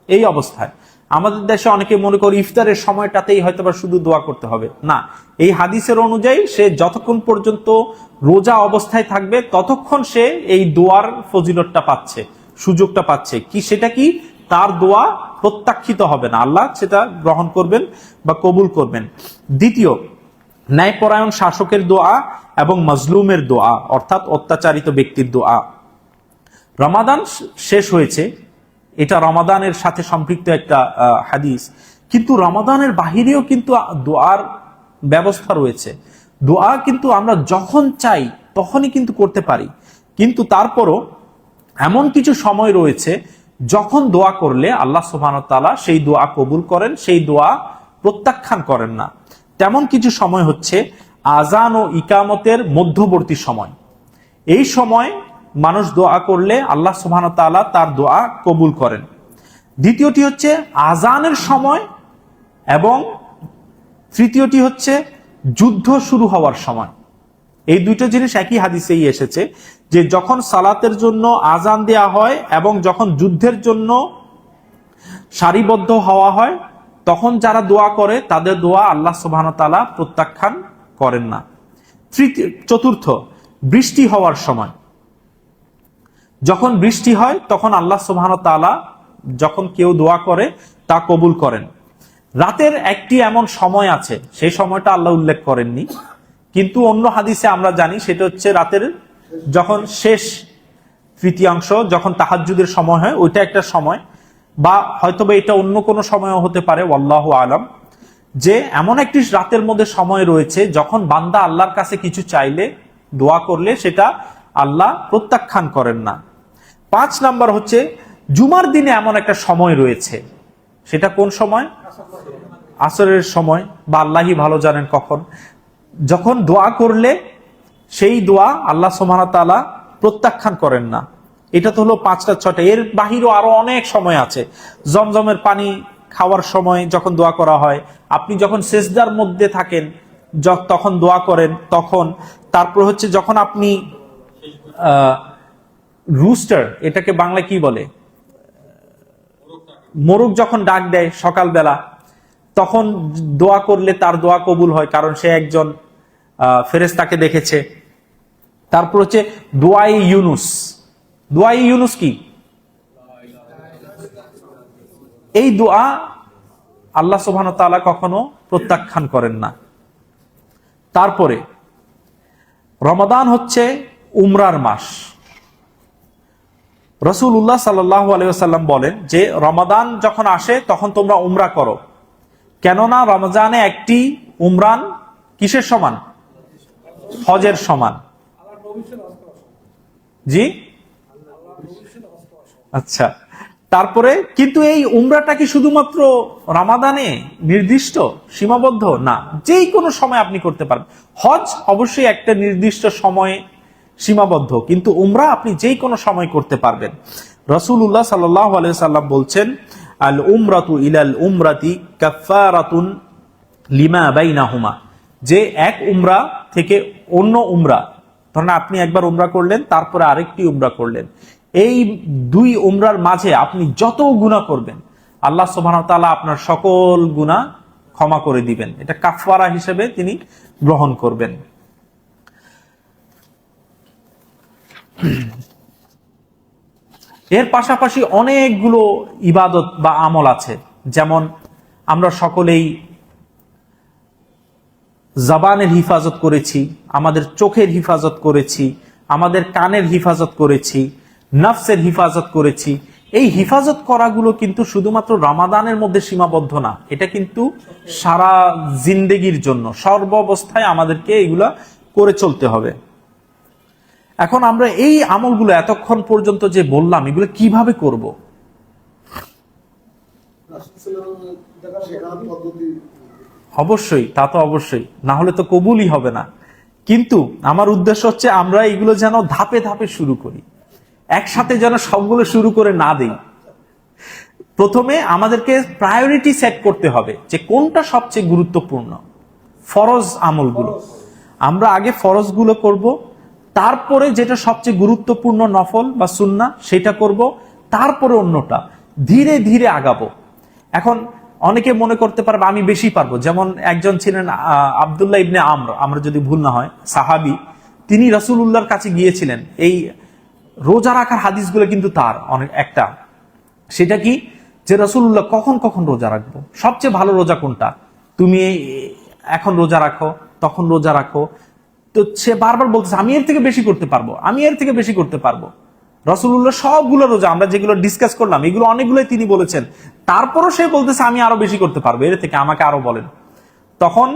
এই অবস্থায়। আমাদের দেশে অনেকে মনে করে ইফতারের সময়টাতেই হয়তোবা শুধু দোয়া করতে হবে, না, এই হাদিসের অনুযায়ী সে যতক্ষণ পর্যন্ত রোজা অবস্থায় থাকবে ততক্ষণ সে এই দোয়ার ফজিলতটা পাচ্ছে, সুযোগটা পাচ্ছে। কি সেটা কি, তার দোয়া প্রত্যাখ্যিত হবে না, আল্লাহ সেটা গ্রহণ করবেন বা কবুল করবেন। দ্বিতীয়, ন্যায়পরায়ণ শাসকের দোয়া এবং মাজলুমের দোয়া, অর্থাৎ অত্যাচারিত ব্যক্তির দোয়া। রমাদান শেষ হয়েছে, এটা রমাদানের সাথে সম্পৃক্ত একটা হাদিস, কিন্তু রমাদানের বাহিরেও কিন্তু দোয়ার ব্যবস্থা রয়েছে। দোয়া কিন্তু আমরা যখন চাই তখনই কিন্তু করতে পারি, কিন্তু তারপরও এমন কিছু সময় রয়েছে যখন দোয়া করলে আল্লাহ সুবহানাহু ওয়া তাআলা সেই দোয়া কবুল করেন, সেই দোয়া প্রত্যাখ্যান করেন না। তেমন কিছু সময় হচ্ছে আজান ও ইকামতের মধ্যবর্তী সময়। এই সময় মানুষ দোয়া করলে আল্লাহ সুবহানাহু ওয়া তাআলা তার দোয়া কবুল করেন। দ্বিতীয়টি হচ্ছে আজানের সময় এবং তৃতীয়টি হচ্ছে যুদ্ধ শুরু হওয়ার সময়। এই দুটো জিনিস একই হাদিসেই এসেছে যে যখন সালাতের জন্য আজান দেয়া হয় এবং যখন যুদ্ধের জন্য সারিবদ্ধ হওয়া হয়, তখন যারা দোয়া করে তাদের দোয়া আল্লাহ সুবহানাহু ওয়া তাআলা প্রত্যাখ্যান করেন না। চতুর্থ, বৃষ্টি হওয়ার সময়, যখন বৃষ্টি হয় তখন আল্লাহ সুবহানাহু ওয়া তাআলা যখন কেউ দোয়া করে তা কবুল করেন। রাতের একটি এমন সময় আছে, সেই সময়টা আল্লাহ উল্লেখ করেননি, কিন্তু অন্য হাদিসে আমরা জানি সেটা হচ্ছে রাতের যখন শেষ তৃতীয়াংশ, যখন তাহাজ্জুদের সময় হয়, ওইটা একটা সময়, বা হয়তোবা এটা অন্য কোনো সময়ও হতে পারে, আল্লাহু আলাম, যে এমন একটি রাতের মধ্যে সময় রয়েছে যখন বান্দা আল্লাহর কাছে কিছু চাইলে, দোয়া করলে সেটা আল্লাহ প্রত্যাখ্যান করেন না। 5 নাম্বার হচ্ছে জুমার দিনে এমন একটা সময় রয়েছে, সেটা কোন সময়? আসরের সময়, বা আল্লাহই ভালো জানেন কখন, যখন দোয়া করলে সেই দোয়া আল্লাহ সুবহানাহু ওয়া তাআলা প্রত্যাখ্যান করেন না। এটা তো হলো 5টা 6টা, এর বাহিরেও আরো অনেক সময় আছে। জমজমের পানি খাওয়ার সময় যখন দোয়া করা হয়, আপনি যখন সেজদার মধ্যে থাকেন তখন দোয়া করেন তখন, তারপর হচ্ছে যখন আপনি রুস্টার, এটাকে বাংলা কি বলে, মোরগ যখন ডাক দেয় সকালবেলা, তখন দোয়া করলে তার দোয়া কবুল হয়, কারণ সে একজন ফেরেশতাকে দেখেছে। তারপর হচ্ছে দোয়াই ইউনুস। দোয়াই ইউনুস কি? এই দোয়া আল্লাহ সুবহানাহু ওয়া তাআলা কখনো প্রত্যাখ্যান করেন না। তারপরে রমাদান হচ্ছে উমরার মাস। রাসূলুল্লাহ সাল্লাল্লাহু আলাইহি ওয়াসাল্লাম বলেন যে রমাদান যখন আসে তখন তোমরা উমরা করো, কেননা রমজানে একটি উমরান কিসের সমান? হজের সমান। জি, আচ্ছা। তারপরে কিন্তু এই উমরাটা কি শুধুমাত্র রমাদানে নির্দিষ্ট সীমাবদ্ধ? না, যেই কোনো সময় আপনি করতে পারেন। হজ অবশ্যই একটা নির্দিষ্ট সময়ে সীমাবদ্ধ, কিন্তু উমরা আপনি যেই কোনো সময় করতে পারবেন। রাসূলুল্লাহ সাল্লাল্লাহু আলাইহি সাল্লাম বলছেন, আল উমরাতু ইলাল উমরাতি কাফফারাতুন লিমা বাইনাহুমা, যে এক উমরা থেকে অন্য উমরা, ধরেন আপনি একবার উমরা করলেন, তারপরে আরেকটি উমরা করলেন, এই 2 উমরার মাঝে আপনি যত গুনাহ করবেন আল্লাহ সুবহানাহু ওয়া তাআলা আপনার সকল গুনাহ ক্ষমা করে দিবেন। এটা কাফফারা হিসেবে তিনি গ্রহণ করবেন। এর পাশাপাশি অনেকগুলো ইবাদত বা আমল আছে, যেমন আমরা সকলেই জবানের হিফাজত করেছি, আমাদের চোখের হিফাজত করেছি, আমাদের কানের হিফাজত করেছি, নফসের হিফাজত করেছি। এই হিফাজত করাগুলো কিন্তু শুধুমাত্র রমাদানের মধ্যে সীমাবদ্ধ না, এটা কিন্তু সারা জিন্দেগির জন্য, সর্বাবস্থায় আমাদেরকে এগুলা করে চলতে হবে। এখন আমরা এই আমলগুলো এতক্ষণ পর্যন্ত যে বললাম, এগুলো কিভাবে করব? অবশ্যই, তা তো অবশ্যই, না হলে তো কবুলই হবে না। কিন্তু আমার উদ্দেশ্য হচ্ছে আমরা এগুলো যেন ধাপে ধাপে শুরু করি, একসাথে যেন সবগুলো শুরু করে না দেই। প্রথমে আমাদেরকে প্রায়োরিটি সেট করতে হবে যে কোনটা সবচেয়ে গুরুত্বপূর্ণ। ফরজ আমলগুলো আমরা আগে ফরজগুলো করব, তারপরে যেটা সবচেয়ে গুরুত্বপূর্ণ নফল বা সুন্নাহ সেটা করব, তারপরে অন্যটা, ধীরে ধীরে আগাবো। এখন অনেকে মনে করতে পারবে আমি বেশি পারবো, যেমন একজন ছিলেন আব্দুল্লাহ ইবনে আমর, আমরা যদি ভুল না হয়, সাহাবী, তিনি রাসূলুল্লাহর কাছে গিয়েছিলেন। এই রোজা রাখার হাদিসগুলো কিন্তু তার অনেক একটা, সেটা কি যে রাসূলুল্লাহ কখন কখন রোজা রাখবো, সবচেয়ে ভালো রোজা কোনটা, তুমি এখন রোজা রাখো, তখন রোজা রাখো। তো সে বারবার বলতেছে আমি এর থেকে বেশি করতে পারবো, আমি এর থেকে বেশি করতে পারবো। রাসূলুল্লাহ সবগুলো রোজা আমরা যেগুলো ডিসকাস করলাম এগুলো অনেকগুলোই তিনি বলেছেন, তারপরও সে বলতেছে আমি আরো বেশি করতে পারবো, এর থেকে আমাকে আরো বলেন। তখন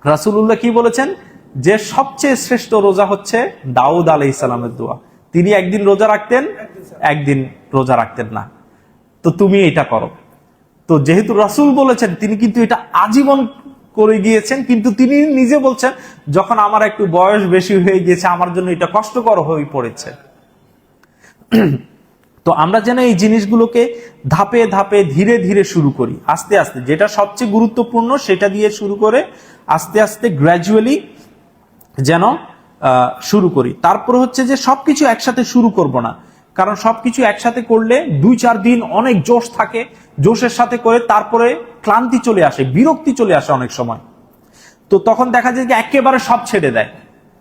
রাসূলুল্লাহ কি বলেছেন, যে সবচেয়ে শ্রেষ্ঠ রোজা হচ্ছে দাউদ আলাইহিস সালামের দোয়া। তিনি একদিন রোজা রাখতেন, একদিন রোজা রাখতেন না, তো তুমি এটা করো। তো যেহেতু রাসূল বলেছেন, তিনি কিন্তু এটা আজীবন করে গিয়েছেন, কিন্তু তিনি নিজে বলছেন যখন আমার একটু বয়স বেশি হয়ে গিয়েছে আমার জন্য এটা কষ্টকর হয়ে পড়েছে। তো আমরা যেন এই জিনিসগুলোকে ধাপে ধাপে ধীরে ধীরে শুরু করি, আস্তে আস্তে, যেটা সবচেয়ে গুরুত্বপূর্ণ সেটা দিয়ে শুরু করে আস্তে আস্তে গ্র্যাজুয়ালি যেন শুরু করি। তারপর হচ্ছে যে সবকিছু একসাথে শুরু করব না, কারণ সবকিছু একসাথে করলে 2-4 দিন অনেক জোশ থাকে, জোশের সাথে করে তারপরে ক্লান্তি চলে আসে, বিরক্তি চলে আসে অনেক সময়। তো তখন দেখা যায় যে একেবারে সব ছেড়ে দেয়।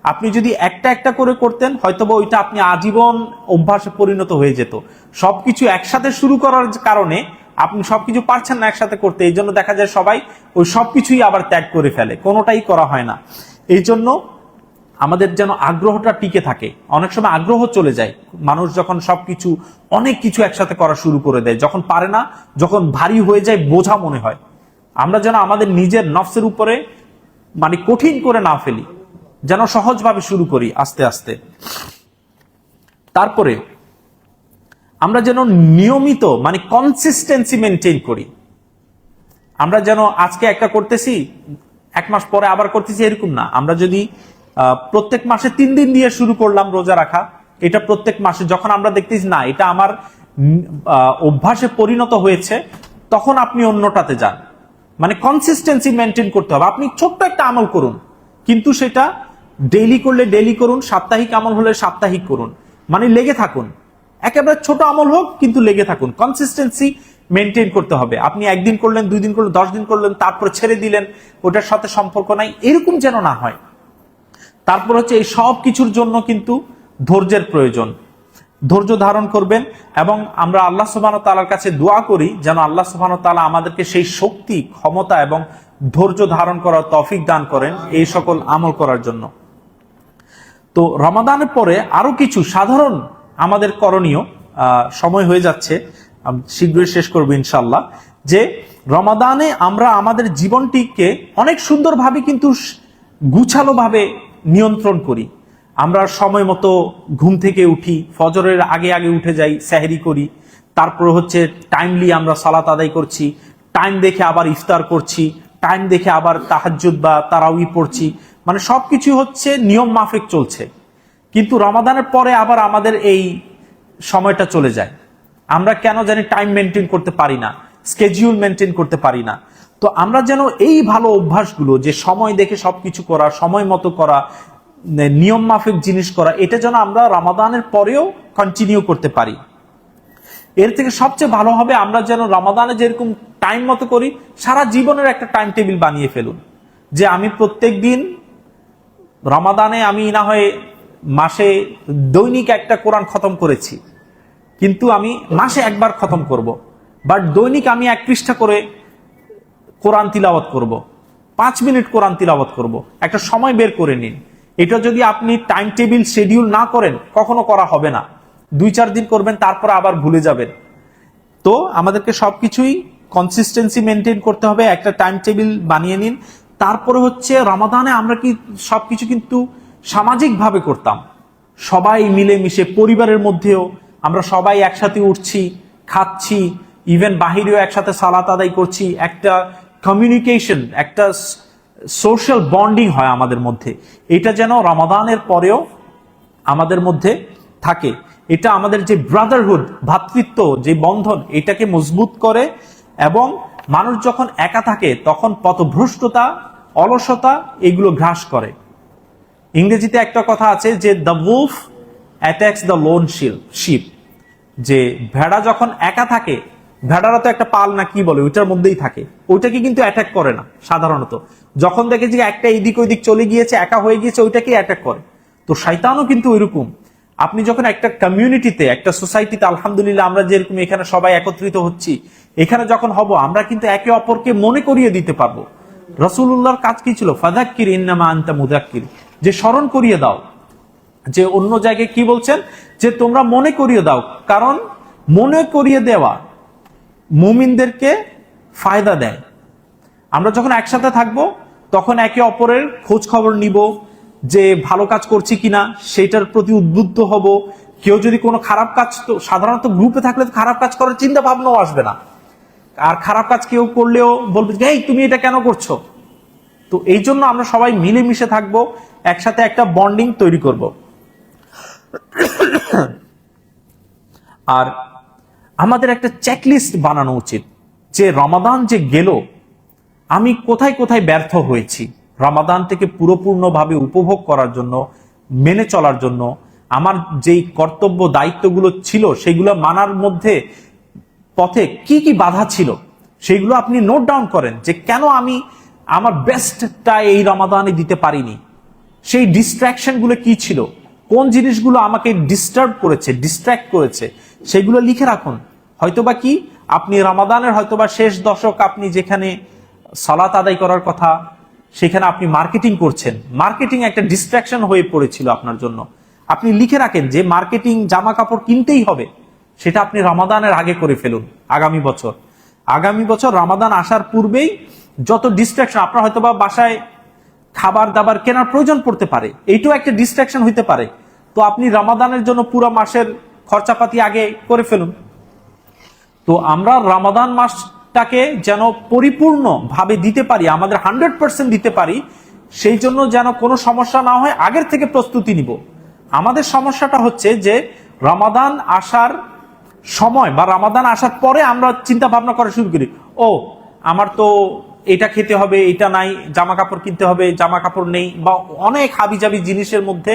আপনি যদি একটা একটা করে করতেন, হয়তোবা ওইটা আপনি আজীবন অভ্যাসে পরিণত হয়ে যেত। সবকিছু একসাথে শুরু করার কারণে আপনি সবকিছু পারছেন না একসাথে করতে, এই জন্য দেখা যায় সবাই ওই সবকিছুই আবার ত্যাগ করে ফেলে, কোনোটাই করা হয় না। এই জন্য আমাদের যেন আগ্রহটা টিকে থাকে। অনেক সময় আগ্রহ চলে যায়, মানুষ যখন সবকিছু অনেক কিছু একসাথে করা শুরু করে দেয়, যখন পারে না, যখন ভারী হয়ে যায়, বোঝা মনে হয়। আমরা যেন আমাদের নিজের নফসের উপরে মানে কঠিন করে না ফেলি, যেন সহজভাবে শুরু করি আস্তে আস্তে। তারপরে আমরা যেন নিয়মিত মানে কনসিস্টেন্সি মেনটেন করি। আমরা যেন আজকে একটা করতেছি, এক মাস পরে আবার করতেছি, এরকম না। আমরা যদি প্রত্যেক মাসে 3 দিন দিয়ে শুরু করলাম রোজা রাখা, এটা প্রত্যেক মাসে যখন আমরা দেখতেছি না এটা আমার অভ্যাসে পরিণত হয়েছে, তখন আপনি অন্যটাতে যান। মানে কনসিস্টেন্সি মেনটেন করতে হবে। আপনি ছোট্ট একটা আমল করুন, কিন্তু সেটা ডেইলি করলে ডেইলি করুন, সাপ্তাহিক আমল হলে সাপ্তাহিক করুন, মানে লেগে থাকুন। একেবারে ছোট আমল হোক, কিন্তু লেগে থাকুন। কনসিস্টেন্সি মেনটেন করতে হবে। আপনি 1 দিন করলেন, 2 দিন করলেন, 10 দিন করলেন, তারপর ছেড়ে দিলেন, ওটার সাথে সম্পর্ক নাই, এরকম যেন না হয়। তারপর হচ্ছে এই সব কিছুর জন্য কিন্তু ধৈর্যের প্রয়োজন। ধৈর্য ধারণ করবেন, এবং আমরা আল্লাহ সুবহানাহু ওয়া তাআলার কাছে দোয়া করি যেন আল্লাহ সুবহানাহু ওয়া তাআলা আমাদেরকে সেই শক্তি, ক্ষমতা এবং ধৈর্য ধারণ করার তৌফিক দান করেন এই সকল আমল করার জন্য। তো রমাদানের পরে আরো কিছু সাধারণ আমাদের করণীয়, সময় হয়ে যাচ্ছে, শীঘ্রই শেষ করব ইনশাআল্লাহ, যে রমাদানে আমরা আমাদের জীবনটিকে অনেক সুন্দরভাবে কিন্তু গুছালোভাবে নিয়ন্ত্রণ করি। আমরা সময় মতো ঘুম থেকে উঠি, ফজরের আগে আগে উঠে যাই, সেহরি করি, তারপর হচ্ছে টাইমলি আমরা সালাত আদায় করছি, টাইম দেখে আবার ইফতার করছি, টাইম দেখে আবার তাহাজ্জুদ বা তারাউই পড়ছি, মানে সবকিছু হচ্ছে নিয়ম মাফিক চলছে। কিন্তু রমাদানের পরে আবার আমাদের এই সময়টা চলে যায়, আমরা কেন জানি টাইম মেনটেন করতে পারি না, স্কেডিউল মেনটেন করতে পারি না। তো আমরা যেন এই ভালো অভ্যাসগুলো, যে সময় দেখে সবকিছু করা, সময় মতো করা, নিয়ম মাফিক জিনিস করা, এটা যেন আমরা রমাদানের পরেও কন্টিনিউ করতে পারি। এর থেকে সবচেয়ে ভালো হবে আমরা যেন রমাদানে যেরকম টাইম মতো করি, সারা জীবনের একটা টাইম টেবিল বানিয়ে ফেলুন, যে আমি প্রত্যেক দিন রমাদানে আমি না হয় মাসে দৈনিক একটা কোরআন খতম করেছি, কিন্তু আমি মাসে একবার খতম করব, বাট দৈনিক আমি 1 পৃষ্ঠা করে কোরআন তিলাওয়াত করব, 5 মিনিট কোরআন তিলাওয়াত করব। একটা সময় বের করে নিন। এটা যদি আপনি টাইম টেবিল শিডিউল না করেন, কখনো করা হবে না। 2-4 দিন করবেন, তারপর আবার ভুলে যাবেন। তো আমাদেরকে সবকিছুই কনসিস্টেন্সি মেনটেন করতে হবে, একটা টাইম টেবিল বানিয়ে নিন। তারপরে হচ্ছে রমাদানে আমরা কি সবকিছু কিন্তু সামাজিকভাবে করতাম, সবাই মিলেমিশে, পরিবারের মধ্যেও আমরা সবাই একসাথে উঠছি, খাচ্ছি, ইভেন বাহিরেও একসাথে সালাত আদায় করছি, একটা কমিউনিকেশন, একটা সোশ্যাল বন্ডিং হয় আমাদের মধ্যে। এটা যেন রমাদানের পরেও আমাদের মধ্যে থাকে। এটা আমাদের যে ব্রাদারহুড, ভ্রাতৃত্ব যে বন্ধন, এটাকে মজবুত করে। এবং মানুষ যখন একা থাকে তখন পথভ্রষ্টতা, অলসতা এগুলো গ্রাস করে। ইংরেজিতে একটা কথা আছে যে the wolf attacks the lone sheep, যে ভেড়া যখন একা থাকে, ভেড়ারা তো একটা পাল না কি বলে ওইটার মধ্যেই থাকে, ওইটাকে কিন্তু অ্যাটাক করে না সাধারণত। যখন দেখে যে একটা এদিক ওইদিক চলে গিয়েছে, একা হয়ে গিয়েছে, ওইটাকে অ্যাটাক করে। তো শয়তানও কিন্তু ওইরকম। আপনি যখন একটা কমিউনিটিতে, একটা সোসাইটিতে, আলহামদুলিল্লাহ আমরা যেরকম এখানে সবাই একত্রিত হচ্ছি, এখানে যখন হব আমরা কিন্তু একে অপরকে মনে করিয়ে দিতে পারবো। রাসূলুল্লাহর কাজ কি ছিল? ফাযাক্কির ইন্নামা আনতা মুযাক্কির, যে স্মরণ করিয়ে দাও। যে অন্য জায়গায় কি বলছেন, যে তোমরা মনে করিয়ে দাও, কারণ মনে করিয়ে দেওয়া মুমিনদেরকে ফায়দা দেয়। আমরা যখন একসাথে থাকবো তখন একে অপরের খোঁজ খবর নিব, যে ভালো কাজ করছি কিনা সেটার প্রতি উদ্বুদ্ধ হব। কেউ যদি কোনো খারাপ কাজ, তো সাধারণত গ্রুপে থাকলে তো খারাপ কাজ করার চিন্তা ভাবনাও আসবে না, আর খারাপ কাজ কেউ করলেও বলবে এই তুমি এটা কেন করছো। তো এই জন্য আমরা সবাই মিলেমিশে থাকবো, একসাথে একটা বন্ডিং তৈরি করব। আর আমাদের একটা চেকলিস্ট বানানো উচিত, যে রমাদান যে গেল আমি কোথায় কোথায় ব্যর্থ হয়েছি, রমাদানটাকে পুরোপূর্ণভাবে উপভোগ করার জন্য, মেনে চলার জন্য আমার যেই কর্তব্য দায়িত্বগুলো ছিল সেগুলো মানার মধ্যে পথে কি কি বাধা ছিল সেগুলো আপনি নোট ডাউন করেন, যে কেন আমি আমার বেস্টটা এই রমাদানে দিতে পারিনি, সেই ডিস্ট্রাকশনগুলো কি ছিল, কোন জিনিসগুলো আমাকে ডিস্টার্ব করেছে, ডিস্ট্র্যাক্ট করেছে, সেগুলো লিখে রাখুন। হয়তোবা কি আপনি রমাদানের হয়তোবা শেষ দশক আপনি যেখানে সালাত আদায় করার কথা, সেখানে আপনি মার্কেটিং করছেন, মার্কেটিং একটা ডিস্ট্রাকশন হয়ে পড়েছিল আপনার জন্য। আপনি লিখে রাখেন যে মার্কেটিং জামা কাপড় কিনতেই হবে, সেটা আপনি রমাদানের আগে করে ফেলুন। আগামী বছর রমাদান আসার পূর্বেই যত ডিস্ট্রাকশন, আপনার হয়তোবা বাসায় খাবার দাবার কেনার প্রয়োজন পড়তে পারে, এইটাও একটা ডিস্ট্রাকশন হইতে পারে। তো আপনি রমাদানের জন্য পুরো মাসের খরচাপাতি আগে করে ফেলুন। তো আমরা রমাদান মাসটাকে যেন পরিপূর্ণ ভাবে দিতে পারি, আমাদের 100% দিতে পারি, সেই জন্য যেন কোনো সমস্যা না হয়, আগের থেকে প্রস্তুতি নিব। আমাদের সমস্যাটা হচ্ছে যে রমাদান আসার সময় বা রমাদান আসার পরে আমরা চিন্তা ভাবনা করা শুরু করি, ও আমার তো এটা খেতে হবে, এটা নাই, জামা কাপড় কিনতে হবে, জামা কাপড় নেই, বা অনেক হাবিজাবি জিনিসের মধ্যে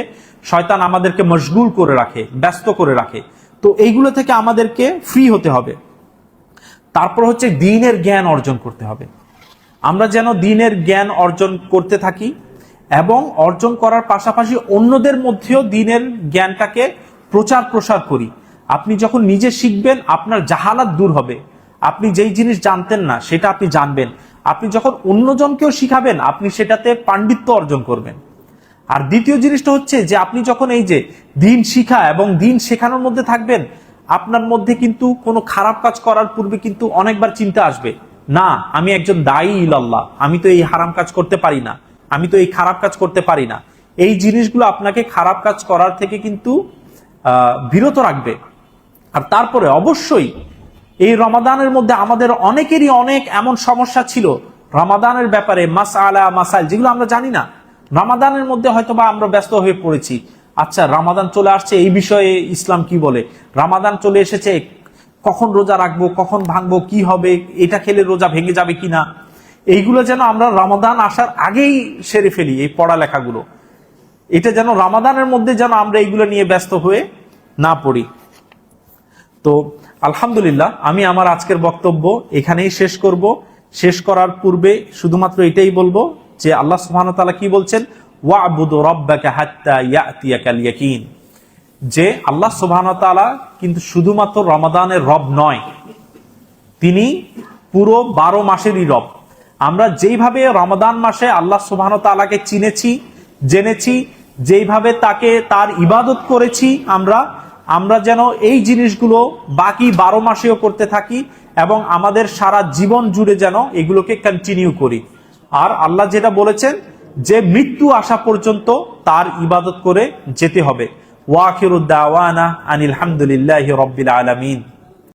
শয়তান আমাদেরকে মশগুল করে রাখে, ব্যস্ত করে রাখে। তো এইগুলো থেকে আমাদেরকে ফ্রি হতে হবে। তারপর হচ্ছে দ্বীনের জ্ঞান অর্জন করতে হবে। আমরা যেন দ্বীনের জ্ঞান অর্জন করতে থাকি এবং অর্জন করার পাশাপাশি অন্যদের মধ্যেও দ্বীনের জ্ঞানটাকে প্রসার করি। আপনি যখন নিজে শিখবেন, আপনার জাহালাত দূর হবে, আপনি যেই জিনিস জানতেন না সেটা আপনি জানবেন। আপনি যখন অন্যজনকেও শিখাবেন, আপনি সেটাতে পাণ্ডিত্য অর্জন করবেন। আর দ্বিতীয় জিনিসটা হচ্ছে যে আপনি যখন এই যে দ্বীন শিখা এবং দ্বীন শেখানোর মধ্যে থাকবেন, আপনার মধ্যে কিন্তু কোনো খারাপ কাজ করার পূর্বে কিন্তু অনেকবার চিন্তা আসবে, না আমি একজন দায়ী ইলাল্লাহ, আমি তো এই হারাম কাজ করতে পারি না, আমি তো এই খারাপ কাজ করতে পারি না। এই জিনিসগুলো আপনাকে খারাপ কাজ করার থেকে কিন্তু বিরত রাখবে। আর তারপরে অবশ্যই এই রমাদানের মধ্যে আমাদের অনেকেরই অনেক এমন সমস্যা ছিল রমাদানের ব্যাপারে, মাসাইল যেগুলো আমরা জানি না। রমাদানের মধ্যে হয়তোবা আমরা ব্যস্ত হয়ে পড়েছি, আচ্ছা রমাদান চলে আসছে, এই বিষয়ে ইসলাম কি বলে, রমাদান চলে এসেছে, কখন রোজা রাখবো, কখন ভাঙবো, কি হবে, এটা খেলে রোজা ভেঙে যাবে কিনা, এইগুলো যেন আমরা রমাদান আসার আগেই সেরে ফেলি। এই পড়ালেখাগুলো, এটা যেন রমাদানের মধ্যে যেন আমরা এইগুলো নিয়ে ব্যস্ত হয়ে না পড়ি। তো আলহামদুলিল্লাহ, আমি আমার আজকের বক্তব্য এখানেই শেষ করব। শেষ করার পূর্বে শুধুমাত্র এটাই বলবো যে আল্লাহ সুবহানাহু ওয়া তাআলা কি বলছেন, ওয়া'বুদু রাব্বাকা হাত্তা ইয়াতিয়াকাল ইয়াকিন, যে আল্লাহ সুবহানাহু ওয়া তাআলা কিন্তু শুধুমাত্র রমাদানের রব নয়, তিনি পুরো 12 মাসেরই রব। আমরা যেইভাবে রমাদান মাসে আল্লাহ সুবহানাহু ওয়া তাআলাকে চিনেছি, জেনেছি, যেইভাবে তাকে তার ইবাদত করেছি, আমরা যেন এই জিনিসগুলো বাকি 12 মাসেও করতে থাকি এবং আমাদের সারা জীবন জুড়ে যেন এগুলোকে কন্টিনিউ করি। আর আল্লাহ যেটা বলেছেন যে মৃত্যু আসা পর্যন্ত তার ইবাদত করে যেতে হবে। ওয়া আখিরু দাওয়ানা আনিল হামদুলিল্লাহি রাব্বিল আলামিন।